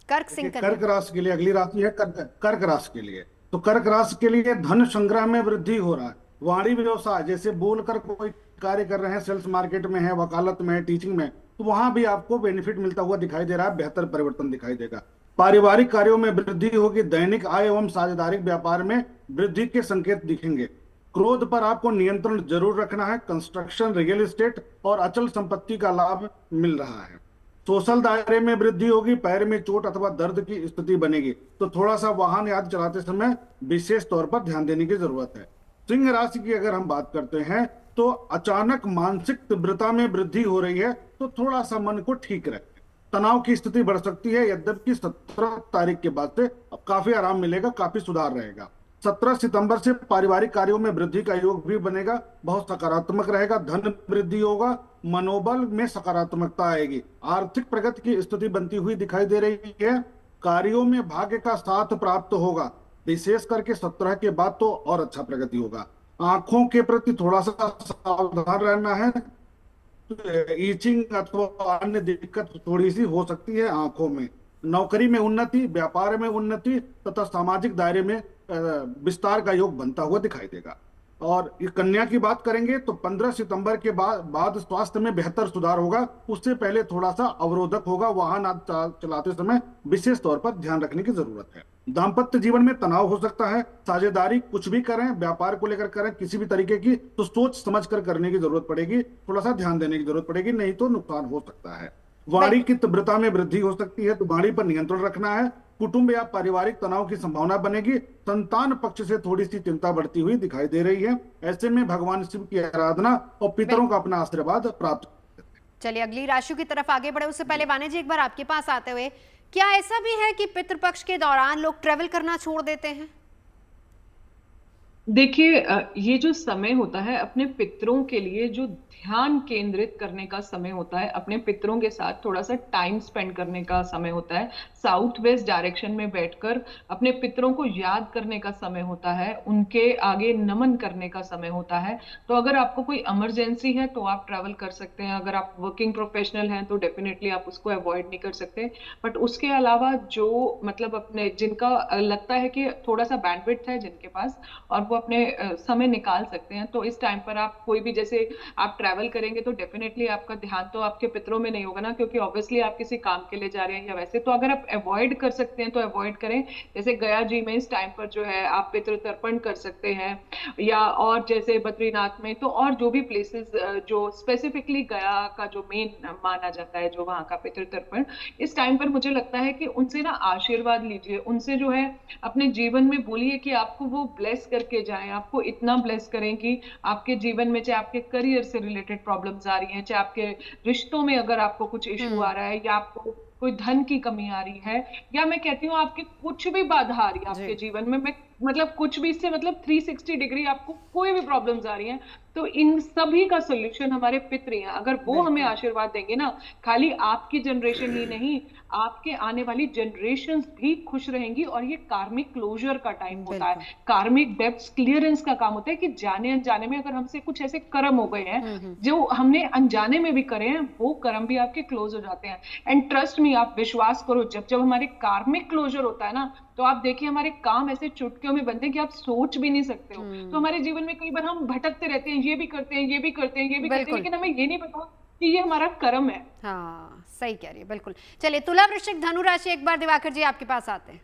कर्क सिंह, कर्क राशि के लिए अगली राशि है कर्क राशि के लिए। तो कर्क राशि के लिए धन संग्रह में वृद्धि हो रहा है। वाणी व्यवसाय, जैसे बोलकर कोई कार्य कर रहे हैं, सेल्स मार्केट में है, वकालत में है, टीचिंग में, तो वहां भी आपको बेनिफिट मिलता हुआ दिखाई दे रहा है, बेहतर परिवर्तन दिखाई देगा। पारिवारिक कार्यों में वृद्धि होगी। दैनिक आय एवं साझेदारिक व्यापार में वृद्धि के संकेत दिखेंगे। क्रोध पर आपको नियंत्रण जरूर रखना है। कंस्ट्रक्शन, रियल एस्टेट और अचल संपत्ति का लाभ मिल रहा है। सोशल दायरे में वृद्धि होगी। पैर में चोट अथवा दर्द की स्थिति बनेगी, तो थोड़ा सा वाहन आदि चलाते समय विशेष तौर पर ध्यान देने की जरूरत है। सिंह राशि की अगर हम बात करते हैं तो अचानक मानसिक तीव्रता में वृद्धि हो रही है, तो थोड़ा सा मन को ठीक रखें। तनाव की स्थिति बढ़ सकती है, यद्यपि 17 तारीख के बाद से अब काफी आराम मिलेगा, काफी सुधार रहेगा। 17 सितंबर से पारिवारिक कार्यों में वृद्धि का योग भी बनेगा, बहुत सकारात्मक रहेगा। धन वृद्धि होगा, मनोबल में सकारात्मकता आएगी। आर्थिक प्रगति की स्थिति बनती हुई दिखाई दे रही है। कार्यों में भाग्य का साथ प्राप्त होगा, विशेष करके 17 के बाद तो और अच्छा प्रगति होगा। आंखों के प्रति थोड़ा सा सावधान रहना है, ईचिंग अथवा अन्य दिक्कत थोड़ी सी हो सकती है आंखों में। नौकरी में उन्नति, व्यापार में उन्नति तथा सामाजिक दायरे में विस्तार का योग बनता हुआ दिखाई देगा। और कन्या की बात करेंगे तो 15 सितंबर के बाद स्वास्थ्य में बेहतर सुधार होगा। उससे पहले थोड़ा सा अवरोधक होगा, वाहन चलाते समय विशेष तौर पर ध्यान रखने की जरूरत है। दाम्पत्य जीवन में तनाव हो सकता है। साझेदारी कुछ भी करें, व्यापार को लेकर करें किसी भी तरीके की, तो सोच समझ कर करने की जरूरत पड़ेगी, थोड़ा सा ध्यान देने की जरूरत पड़ेगी, नहीं तो नुकसान हो सकता है। वाणी की तीव्रता में वृद्धि हो सकती है, तो वाणी पर नियंत्रण रखना है। कुटुंब या पारिवारिक तनाव की संभावना बनेगी। संतान पक्ष से थोड़ी सी चिंता बढ़ती हुई दिखाई दे रही है। ऐसे में भगवान शिव की आराधना और पितरों का अपना आशीर्वाद प्राप्त। चलिए, अगली राशि की तरफ आगे बढ़े उससे पहले वाणी जी, एक बार आपके पास आते हुए, क्या ऐसा भी है कि पितृपक्ष के दौरान लोग ट्रेवल करना छोड़ देते हैं? देखिए, ये जो समय होता है अपने पितरों के लिए, जो ध्यान केंद्रित करने का समय होता है, अपने पितरों के साथ थोड़ा सा टाइम स्पेंड करने का समय होता है, साउथ वेस्ट डायरेक्शन में बैठकर अपने पितरों को याद करने का समय होता है, उनके आगे नमन करने का समय होता है। तो अगर आपको कोई इमरजेंसी है तो आप ट्रैवल कर सकते हैं। अगर आप वर्किंग प्रोफेशनल हैं तो डेफिनेटली आप उसको अवॉइड नहीं कर सकते। बट उसके अलावा जो मतलब अपने जिनका लगता है कि थोड़ा सा बैंडविड्थ है जिनके पास, और वो अपने समय निकाल सकते हैं, तो इस टाइम पर आप कोई भी, जैसे आप ट्रैवल करेंगे तो डेफिनेटली आपका ध्यान तो आपके पितरों में नहीं होगा ना, क्योंकि ऑब्वियसली आप किसी काम के लिए जा रहे हैं या वैसे। तो अगर आप अवॉइड कर सकते हैं तो अवॉइड करें। जैसे गया जी में इस टाइम पर जो है आप पितृ तर्पण कर सकते हैं, या और जैसे बद्रीनाथ में, तो और जो भी प्लेसेस जो स्पेसिफिकली गया का जो मेन माना जाता है, जो वहां का पितृ तर्पण, इस टाइम पर मुझे लगता है कि उनसे ना आशीर्वाद लीजिए, उनसे जो है अपने जीवन में बोलिए कि आपको वो ब्लेस करके जाएं, आपको इतना ब्लेस करें कि आपके जीवन में, चाहे आपके करियर से रिलेटेड प्रॉब्लम्स आ रही हैं, चाहे आपके रिश्तों में अगर आपको कुछ इशू आ रहा है, या आपको कोई धन की कमी आ रही है, या मैं कहती हूँ आपके कुछ भी बाधा आ रही है आपके जीवन में, मैं मतलब कुछ भी, इससे मतलब 360 डिग्री आपको कोई भी प्रॉब्लम्स आ रही हैं, तो इन सभी का सोल्यूशन हमारे पितृ हैं। अगर वो हमें आशीर्वाद देंगे ना, खाली आपकी जनरेशन ही नहीं, आपके आने वाली जनरेशंस भी खुश रहेंगी। और ये कार्मिक क्लोजर का टाइम होता है, कार्मिक डेब्ट्स क्लियरेंस का काम होता है कि जाने अनजाने में अगर हमसे कुछ ऐसे कर्म हो गए हैं जो हमने अनजाने में भी करे हैं, वो कर्म भी आपके क्लोज हो जाते हैं। एंड ट्रस्ट मी, आप विश्वास करो, जब जब हमारे कार्मिक क्लोजर होता है ना, तो आप देखिए हमारे काम ऐसे चुटकियों में बनते हैं कि आप सोच भी नहीं सकते हो। तो हमारे जीवन में कई बार हम भटकते रहते हैं, ये भी करते हैं, ये भी करते हैं, ये भी करते हैं, लेकिन हमें ये नहीं पता कि ये हमारा कर्म है। हाँ, सही कह रही है, बिल्कुल। चलिए, तुला, वृश्चिक, धनु राशि, एक बार दिवाकर जी आपके पास आते हैं।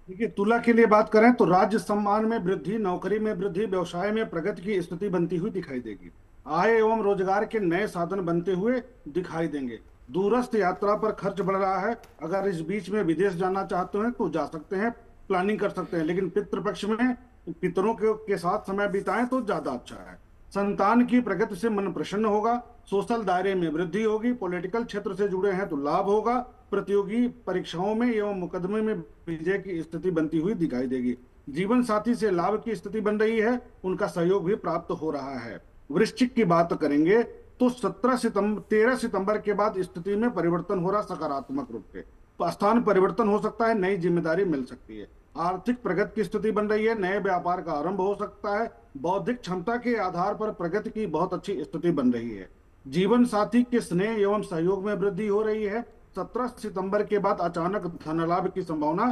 देखिए, तुला के लिए बात करें तो राज्य सम्मान में वृद्धि, नौकरी में वृद्धि, व्यवसाय में प्रगति की स्थिति बनती हुई दिखाई देगी। आय एवं रोजगार के नए साधन बनते हुए दिखाई देंगे। दूरस्थ यात्रा पर खर्च बढ़ रहा है। अगर इस बीच में विदेश जाना चाहते हैं तो जा सकते हैं, प्लानिंग कर सकते हैं, लेकिन पितृपक्ष में पितरों के साथ समय बिताएं तो ज्यादा अच्छा है। संतान की प्रगति से मन प्रसन्न होगा। सोशल दायरे में वृद्धि होगी। पॉलिटिकल क्षेत्र से जुड़े हैं तो लाभ होगा। प्रतियोगी परीक्षाओं में एवं मुकदमे में विजय की स्थिति बनती हुई दिखाई देगी। जीवन साथी से लाभ की स्थिति बन रही है, उनका सहयोग भी प्राप्त हो रहा है। वृश्चिक की बात करेंगे तो 13 सितंबर के बाद स्थिति में परिवर्तन हो रहा, सकारात्मक रूप से स्थान परिवर्तन हो सकता है, नई जिम्मेदारी मिल सकती है। आर्थिक प्रगति की स्थिति बन रही है, नए व्यापार का आरंभ हो सकता है। बौद्धिक क्षमता के आधार पर प्रगति की बहुत अच्छी स्थिति बन रही है। जीवन साथी के स्नेह एवं सहयोग में वृद्धि हो रही है। 17 सितंबर के बाद अचानक धन लाभ की संभावना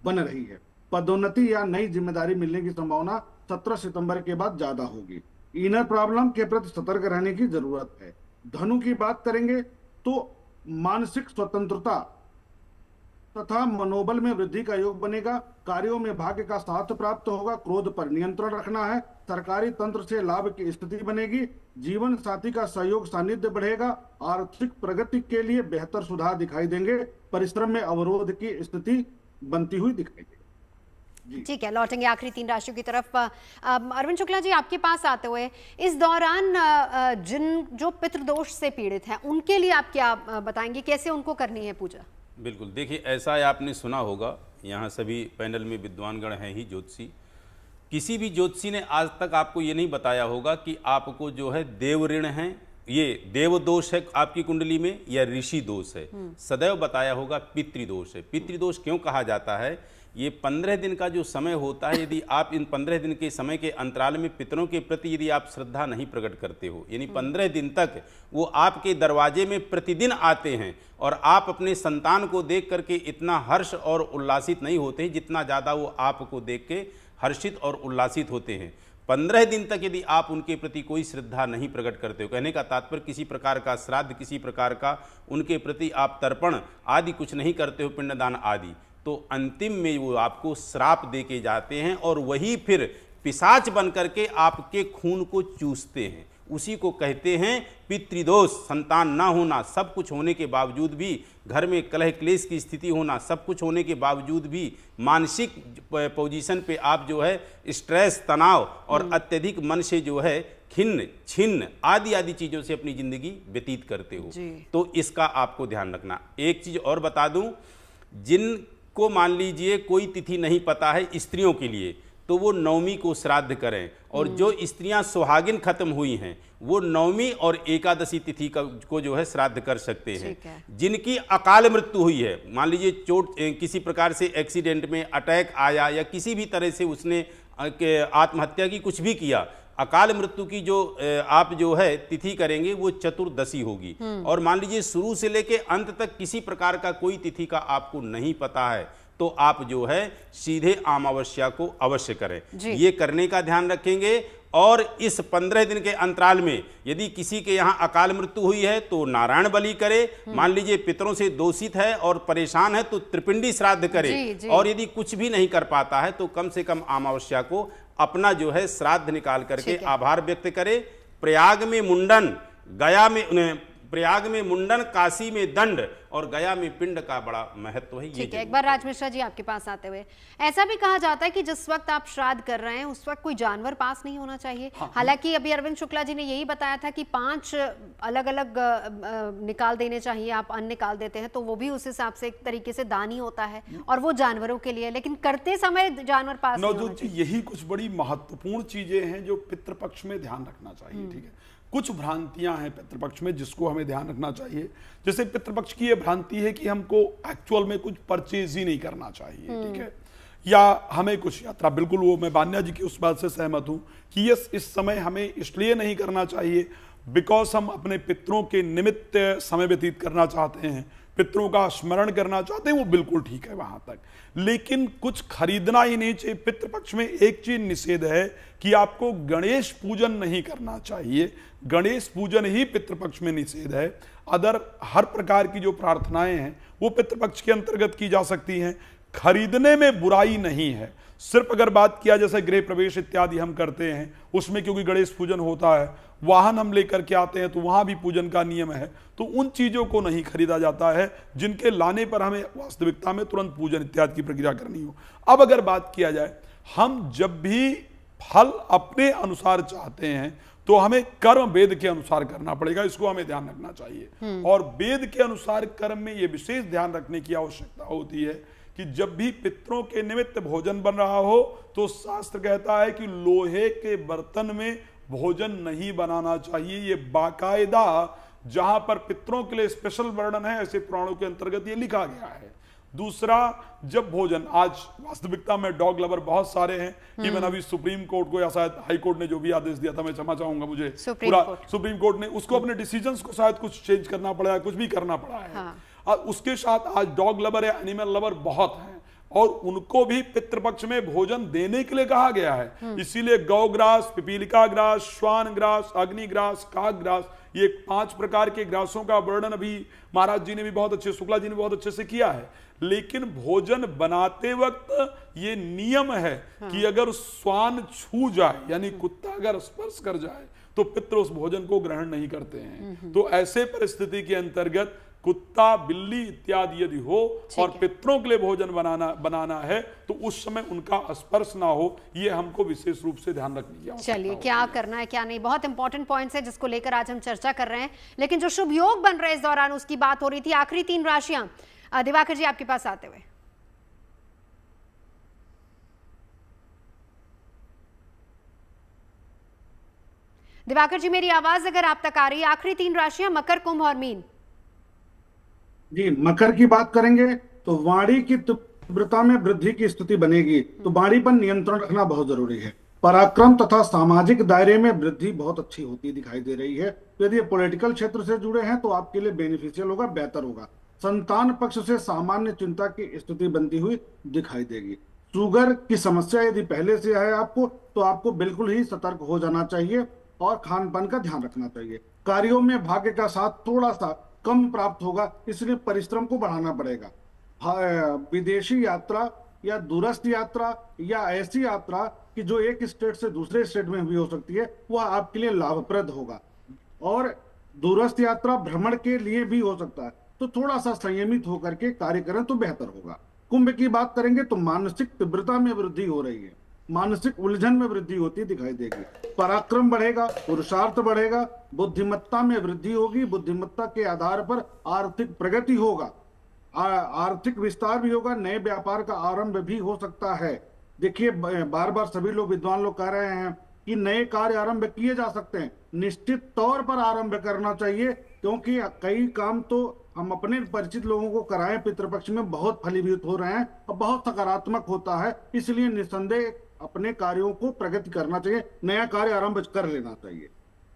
बन रही है। पदोन्नति या नई जिम्मेदारी मिलने की संभावना 17 सितंबर के बाद ज्यादा होगी। इनर प्रॉब्लम के प्रति सतर्क रहने की जरूरत है। धनु की बात करेंगे तो मानसिक स्वतंत्रता तथा मनोबल में वृद्धि का योग बनेगा। कार्यों में भाग्य का साथ प्राप्त होगा। क्रोध पर नियंत्रण रखना है। सरकारी तंत्र से लाभ की स्थिति बनेगी। जीवन साथी का सहयोग सानिध्य बढ़ेगा। आर्थिक प्रगति के लिए बेहतर सुधार दिखाई देंगे। परिश्रम में अवरोध की स्थिति बनती हुई दिखाई देगी। ठीक है, लौटेंगे आखिरी 3 राशियों की तरफ। अरविंद शुक्ला जी, आपके पास आते हुए इस दौरान जो पितृदोष से पीड़ित हैं उनके लिए आप क्या बताएंगे, कैसे उनको करनी है पूजा? बिल्कुल, देखिए, ऐसा आपने सुना होगा, यहाँ सभी पैनल में विद्वानगण हैं ही ज्योतिषी। किसी भी ज्योतिषी ने आज तक आपको ये नहीं बताया होगा कि आपको जो है देव ऋण है, ये देव दोष है आपकी कुंडली में, या ऋषि दोष है। सदैव बताया होगा पितृदोष है। पितृदोष क्यों कहा जाता है? ये 15 दिन का जो समय होता है, यदि आप इन 15 दिन के समय के अंतराल में पितरों के प्रति यदि आप श्रद्धा नहीं प्रकट करते हो, यानी 15 दिन तक वो आपके दरवाजे में प्रतिदिन आते हैं और आप अपने संतान को देख करके इतना हर्ष और उल्लासित नहीं होते हैं जितना ज़्यादा वो आपको देख के हर्षित और उल्लासित होते हैं। 15 दिन तक यदि आप उनके प्रति कोई श्रद्धा नहीं प्रकट करते हो, कहने का तात्पर्य किसी प्रकार का श्राद्ध, किसी प्रकार का उनके प्रति आप तर्पण आदि कुछ नहीं करते हो, पिंडदान आदि, तो अंतिम में वो आपको श्राप दे के जाते हैं और वही फिर पिशाच बन करके आपके खून को चूसते हैं। उसी को कहते हैं पितृदोष। संतान ना होना, सब कुछ होने के बावजूद भी घर में कलह क्लेश की स्थिति होना, सब कुछ होने के बावजूद भी मानसिक पोजीशन पे आप जो है स्ट्रेस, तनाव और अत्यधिक मन से जो है खिन्न, छिन्न आदि आदि चीज़ों से अपनी जिंदगी व्यतीत करते हो। तो इसका आपको ध्यान रखना। एक चीज़ और बता दूं, जिनको मान लीजिए कोई तिथि नहीं पता है स्त्रियों के लिए, तो वो नवमी को श्राद्ध करें। और जो स्त्रियां सुहागिन खत्म हुई हैं वो नवमी और एकादशी तिथि को जो है श्राद्ध कर सकते हैं। जिनकी अकाल मृत्यु हुई है, मान लीजिए चोट, किसी प्रकार से एक्सीडेंट में अटैक आया या किसी भी तरह से उसने आत्महत्या की, कुछ भी किया, अकाल मृत्यु की जो आप जो है तिथि करेंगे वो चतुर्दशी होगी। और मान लीजिए शुरू से लेके अंत तक किसी प्रकार का कोई तिथि का आपको नहीं पता है, तो आप जो है सीधे अमावस्या को अवश्य करें। ये करने का ध्यान रखेंगे। और इस 15 दिन के अंतराल में यदि किसी के यहाँ अकाल मृत्यु हुई है तो नारायण बलि करे। मान लीजिए पितरों से दोषित है और परेशान है तो त्रिपिंडी श्राद्ध करे। और यदि कुछ भी नहीं कर पाता है तो कम से कम अमावस्या को अपना जो है श्राद्ध निकाल करके आभार व्यक्त करे। प्रयाग में मुंडन, गया में प्रयाग में मुंडन, काशी में दंड और गया में पिंड का बड़ा महत्व है। ये ठीक है, एक बार राज मिश्रा जी आपके पास आते हुए, ऐसा भी कहा जाता है कि जिस वक्त आप श्राद्ध कर रहे हैं उस वक्त कोई जानवर पास नहीं होना चाहिए। हालांकि अभी अरविंद शुक्ला जी ने यही बताया था कि 5 अलग अलग निकाल देने चाहिए, आप अन्न निकाल देते हैं तो वो भी उस हिसाब से एक तरीके से दान ही होता है और वो जानवरों के लिए, लेकिन करते समय जानवर पास नहीं होना चाहिए। यही कुछ बड़ी महत्वपूर्ण चीजें हैं जो पितृपक्ष में ध्यान रखना चाहिए। ठीक है, कुछ भ्रांतियां हैं पितृपक्ष में जिसको हमें ध्यान रखना चाहिए। जैसे पितृपक्ष की यह भ्रांति है कि हमको एक्चुअल में कुछ परचेज ही नहीं करना चाहिए। ठीक है, या हमें कुछ यात्रा, बिल्कुल वो मैं बान्या जी की उस बात से सहमत हूं कि यस इस समय हमें इसलिए नहीं करना चाहिए बिकॉज हम अपने पितरों के निमित्त समय व्यतीत करना चाहते हैं, पितरों का स्मरण करना चाहते हैं, वो बिल्कुल ठीक है वहां तक। लेकिन कुछ खरीदना ही नहीं चाहिए। पितृपक्ष में एक चीज निषेध है कि आपको गणेश पूजन नहीं करना चाहिए। गणेश पूजन ही पितृपक्ष में निषेध है। अदर हर प्रकार की जो प्रार्थनाएं हैं वो पितृपक्ष के अंतर्गत की जा सकती हैं। खरीदने में बुराई नहीं है। सिर्फ अगर बात किया जैसे गृह प्रवेश इत्यादि हम करते हैं उसमें क्योंकि गणेश पूजन होता है, वाहन हम लेकर के आते हैं तो वहां भी पूजन का नियम है, तो उन चीजों को नहीं खरीदा जाता है जिनके लाने पर हमें वास्तविकता में तुरंत पूजन इत्यादि की प्रक्रिया करनी हो। अब अगर बात किया जाए, हम जब भी फल अपने अनुसार चाहते हैं तो हमें कर्म वेद के अनुसार करना पड़ेगा, इसको हमें ध्यान रखना चाहिए। और वेद के अनुसार कर्म में यह विशेष ध्यान रखने की आवश्यकता होती है कि जब भी पितरों के निमित्त भोजन बन रहा हो तो शास्त्र कहता है कि लोहे के बर्तन में भोजन नहीं बनाना चाहिए। ये बाकायदा जहां पर पितरों के लिए स्पेशल वर्णन है ऐसे पुराणों के अंतर्गत ये लिखा गया है। दूसरा, जब भोजन, आज वास्तविकता में डॉग लवर बहुत सारे हैं। इवन अभी सुप्रीम कोर्ट को या शायद हाई कोर्ट ने जो भी आदेश दिया था, मैं क्षमा चाहूंगा, मुझे पूरा सुप्रीम कोर्ट ने उसको अपने डिसीजंस को शायद कुछ चेंज करना पड़ा है, कुछ भी करना पड़ा है। हाँ। और उसके साथ आज डॉग लवर या एनिमल लवर बहुत हैं और उनको भी पितृपक्ष में भोजन देने के लिए कहा गया है। इसीलिए गौग्रास, पिपीलिका ग्रास, श्वान ग्रास, अग्निग्रास, काक ग्रास, ये 5 प्रकार के ग्रासों का वर्णन अभी महाराज जी ने भी बहुत अच्छे, शुक्ला जी ने बहुत अच्छे से किया है। लेकिन भोजन बनाते वक्त ये नियम है कि अगर श्वान छू जाए यानी कुत्ता अगर स्पर्श कर जाए तो पितृ उस भोजन को ग्रहण नहीं करते हैं। तो ऐसे परिस्थिति के अंतर्गत कुत्ता, बिल्ली इत्यादि यदि हो और पितरों के लिए भोजन बनाना है तो उस समय उनका स्पर्श ना हो, ये हमको विशेष रूप से ध्यान रखने की आवश्यकता है। चलिए, क्या करना है क्या नहीं, बहुत इंपॉर्टेंट पॉइंट्स है जिसको लेकर आज हम चर्चा कर रहे हैं। लेकिन जो शुभ योग बन रहे हैं इस दौरान उसकी बात हो रही थी। आखिरी 3 राशियां, दिवाकर जी आपके पास आते हुए। दिवाकर जी, मेरी आवाज अगर आप तक आ रही है, आखिरी 3 राशियां मकर, कुंभ और मीन। जी, मकर की बात करेंगे तो वाणी की तीव्रता में वृद्धि की स्थिति बनेगी, तो वाणी पर नियंत्रण रखना बहुत जरूरी है। पराक्रम तथा सामाजिक दायरे में वृद्धि बहुत अच्छी होती दिखाई दे रही है। तो यदि पॉलिटिकल क्षेत्र से जुड़े हैं तो आपके लिए बेनिफिशियल होगा, बेहतर होगा। संतान पक्ष से सामान्य चिंता की स्थिति बनती हुई दिखाई देगी। शुगर की समस्या यदि पहले से है आपको तो आपको बिल्कुल ही सतर्क हो जाना चाहिए और खान पान का ध्यान रखना चाहिए। कार्यों में भाग्य का साथ थोड़ा सा कम प्राप्त होगा, इसलिए परिश्रम को बढ़ाना पड़ेगा। विदेशी यात्रा या दूरस्थ यात्रा या ऐसी यात्रा कि जो एक स्टेट से दूसरे स्टेट में भी हो सकती है, वह आपके लिए लाभप्रद होगा। और दूरस्थ यात्रा भ्रमण के लिए भी हो सकता है, तो थोड़ा सा संयमित होकर के कार्य करें तो बेहतर होगा। कुंभ की बात करेंगे तो मानसिक तीव्रता में वृद्धि हो रही है, मानसिक उलझन में वृद्धि होती दिखाई देगी। पराक्रम बढ़ेगा, पुरुषार्थ बढ़ेगा, बुद्धिमत्ता में वृद्धि होगी। बुद्धिमत्ता के आधार पर आर्थिक प्रगति होगा, आर्थिक विस्तार भी होगा, नए व्यापार का आरंभ भी हो सकता है। देखिए, बार बार सभी लोग, विद्वान लोग कह रहे हैं कि नए कार्य आरंभ किए जा सकते हैं। निश्चित तौर पर आरंभ करना चाहिए, क्योंकि कई काम तो हम अपने परिचित लोगों को कराएं पितृपक्ष में बहुत फलीभूत हो रहे हैं और बहुत सकारात्मक होता है। इसलिए निसंदेह अपने कार्यों को प्रगति करना चाहिए, नया कार्य आरंभ कर लेना चाहिए।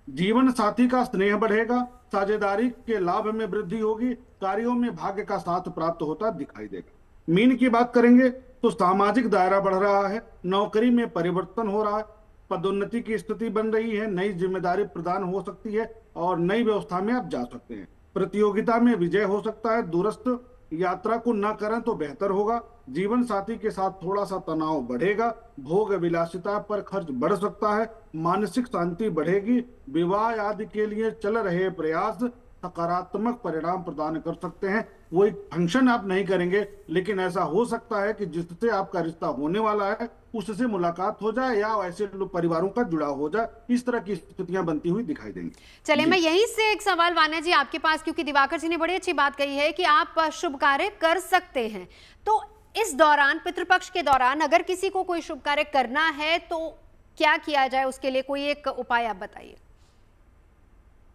जीवन साथी का स्नेह बढ़ेगा, साझेदारी के लाभ में वृद्धि होगी, कार्यों में भाग्य का साथ प्राप्त होता दिखाई देगा। मीन की बात करेंगे तो सामाजिक दायरा बढ़ रहा है, नौकरी में परिवर्तन हो रहा है, पदोन्नति की स्थिति बन रही है, नई जिम्मेदारी प्रदान हो सकती है और नई व्यवस्था में आप जा सकते हैं। प्रतियोगिता में विजय हो सकता है। दूरस्थ यात्रा को न करें तो बेहतर होगा। जीवन साथी के साथ थोड़ा सा तनाव बढ़ेगा, भोग विलासिता पर खर्च बढ़ सकता है, मानसिक शांति बढ़ेगी। विवाह आदि के लिए चल रहे प्रयास सकारात्मक परिणाम प्रदान कर सकते हैं। वो एक फंक्शन आप नहीं करेंगे, लेकिन ऐसा हो सकता है कि जिससे आपका रिश्ता होने वाला है उससे मुलाकात हो जाए या ऐसे परिवारों का जुड़ाव हो जाए। इस तरह की स्थितियां बनती हुई दिखाई देंगी। चलिए, मैं यहीं से एक सवाल वान्या जी आपके पास, क्योंकि दिवाकर जी ने बड़ी अच्छी बात कही है कि आप शुभ कार्य कर सकते हैं, तो इस दौरान, पितृपक्ष के दौरान अगर किसी को कोई शुभ कार्य करना है तो क्या किया जाए, उसके लिए कोई एक उपाय आप बताइए।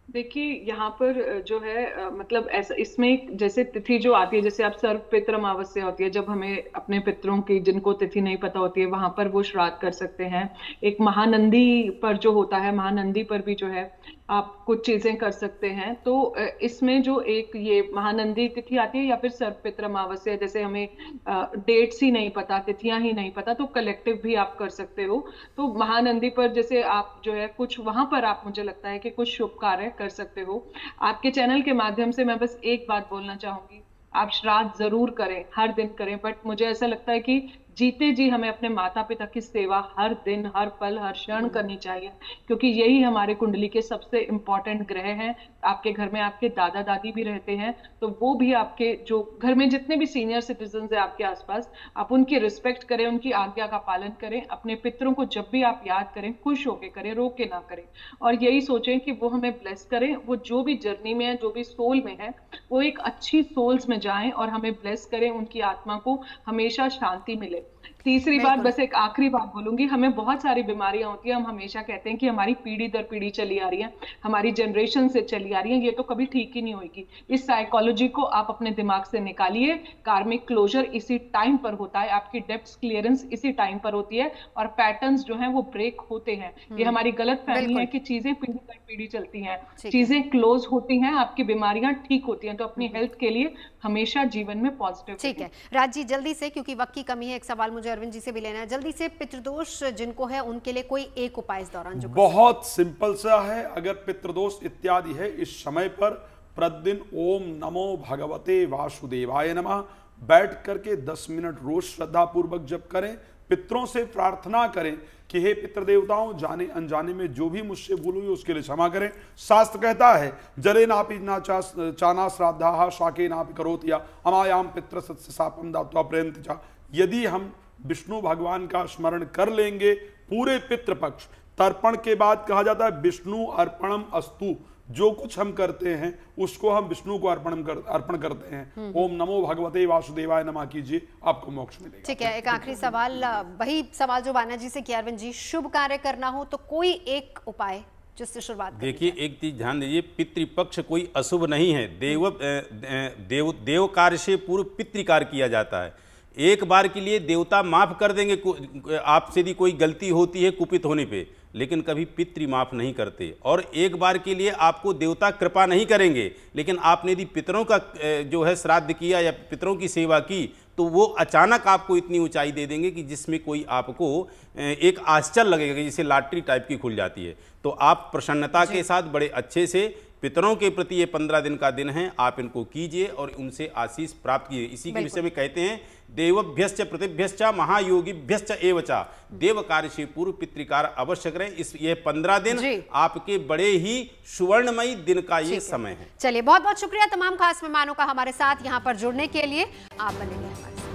देखिए, यहाँ पर जो है मतलब ऐसा, इसमें जैसे तिथि जो आती है, जैसे आप सर्व पितृ अमावस्या होती है, जब हमें अपने पितरों की जिनको तिथि नहीं पता होती है वहां पर वो श्राद्ध कर सकते हैं। एक महानंदी पर जो होता है, महानंदी पर भी जो है आप कुछ चीजें कर सकते हैं। तो इसमें जो एक ये महानंदी तिथि आती है या फिर सर्व पितृ अमावस्या, जैसे हमें डेट्स ही नहीं पता, तिथियां ही नहीं पता, तो कलेक्टिव भी आप कर सकते हो। तो महानंदी पर जैसे आप जो है कुछ वहां पर आप, मुझे लगता है कि कुछ शुभ कार्य कर सकते हो। आपके चैनल के माध्यम से मैं बस एक बात बोलना चाहूंगी, आप श्राद्ध जरूर करें, हर दिन करें, बट मुझे ऐसा लगता है कि जीते जी हमें अपने माता पिता की सेवा हर दिन, हर पल, हर क्षण करनी चाहिए, क्योंकि यही हमारे कुंडली के सबसे इंपॉर्टेंट ग्रह हैं। आपके घर में आपके दादा दादी भी रहते हैं, तो वो भी आपके जो घर में जितने भी सीनियर सिटीजन है आपके आसपास, आप उनकी रिस्पेक्ट करें, उनकी आज्ञा का पालन करें। अपने पितरों को जब भी आप याद करें, खुश होके करें, रो के ना करें, और यही सोचें कि वो हमें ब्लेस करें। वो जो भी जर्नी में है, जो भी सोल में है, वो एक अच्छी सोल्स में जाएं और हमें ब्लेस करें, उनकी आत्मा को हमेशा शांति मिले। तीसरी बात, बस एक आखिरी बात बोलूंगी, हमें बहुत सारी बीमारियां होती है, हम हमेशा कहते हैं कि हमारी पीढ़ी दर पीढ़ी चली आ रही है, हमारी जनरेशन से चली आ रही है, ये तो कभी ठीक ही नहीं होगी। इस साइकोलॉजी को आप अपने दिमाग से निकालिए। कार्मिक क्लोजर इसी टाइम पर होता है, आपकी डेप्थ क्लियरेंस इसी टाइम पर होती है, और पैटर्न्स जो हैं वो ब्रेक होते हैं। ये हमारी गलत फहमी है कि चीजें पीढ़ी दर पीढ़ी चलती हैं, चीजें क्लोज होती हैं, आपकी बीमारियां ठीक होती हैं। तो अपनी हेल्थ के लिए हमेशा जीवन में पॉजिटिव। ठीक है राज जी, जल्दी से, क्योंकि वक्त की कमी है, एक सवाल मुझे अरविंद जी से भी लेना है, जल्दी से, पितृदोष जिनको है उनके लिए कोई एक उपाय इस दौरान जो बहुत सिंपल सा है। अगर पितृदोष इत्यादि है, इस समय पर प्रतिदिन ओम नमो भगवते वासुदेवाय नमः बैठ करके 10 मिनट रोज श्रद्धा पूर्वक जप करें। पितरों से प्रार्थना करें कि हे पितृ देवताओं, जाने अनजाने में जो भी मुझसे भूल हुई उसके लिए क्षमा करें। शास्त्र कहता है, जले नापि ना चाना श्राद्धा शाके नापि करोति या अमायाम पितृ सत्स्य सापम दात्वा प्रयंति चा। यदि हम विष्णु भगवान का स्मरण कर लेंगे पूरे पितृपक्ष, तर्पण के बाद कहा जाता है विष्णु अर्पणम अस्तु, जो कुछ हम करते हैं उसको हम विष्णु को अर्पण करते हैं। ओम नमो भगवते वासुदेवाय नमः कीजिए, आपको मोक्ष मिलेगा। ठीक है, एक आखिरी सवाल, वही सवाल जो वान्या जी से किया अरविंद जी, शुभ कार्य करना हो तो कोई एक उपाय जिससे शुरुआत। देखिए, एक चीज ध्यान दीजिए, पितृपक्ष कोई अशुभ नहीं है। देव कार्य से पूर्व पितृकार्य किया जाता है। एक बार के लिए देवता माफ कर देंगे आपसे यदि कोई गलती होती है कुपित होने पे, लेकिन कभी पितृ माफ नहीं करते। और एक बार के लिए आपको देवता कृपा नहीं करेंगे, लेकिन आपने यदि पितरों का जो है श्राद्ध किया या पितरों की सेवा की, तो वो अचानक आपको इतनी ऊंचाई दे देंगे कि जिसमें कोई आपको एक आश्चर्य लगेगा कि जैसे लॉटरी टाइप की खुल जाती है। तो आप प्रसन्नता के साथ बड़े अच्छे से पितरों के प्रति ये 15 दिन का दिन है, आप इनको कीजिए और उनसे आशीष प्राप्त कीजिए। इसी के विषय में कहते हैं, देवभ्यश्च प्रतिभ्यश्च महायोगिभ्यश्च एवचा, देव कार्य से पूर्व पितृकार अवश्य करें। इस ये 15 दिन आपके बड़े ही सुवर्णमयी दिन का ये समय है। चलिए, बहुत बहुत शुक्रिया तमाम खास मेहमानों का हमारे साथ यहाँ पर जुड़ने के लिए। आप बनेंगे हमारे साथ।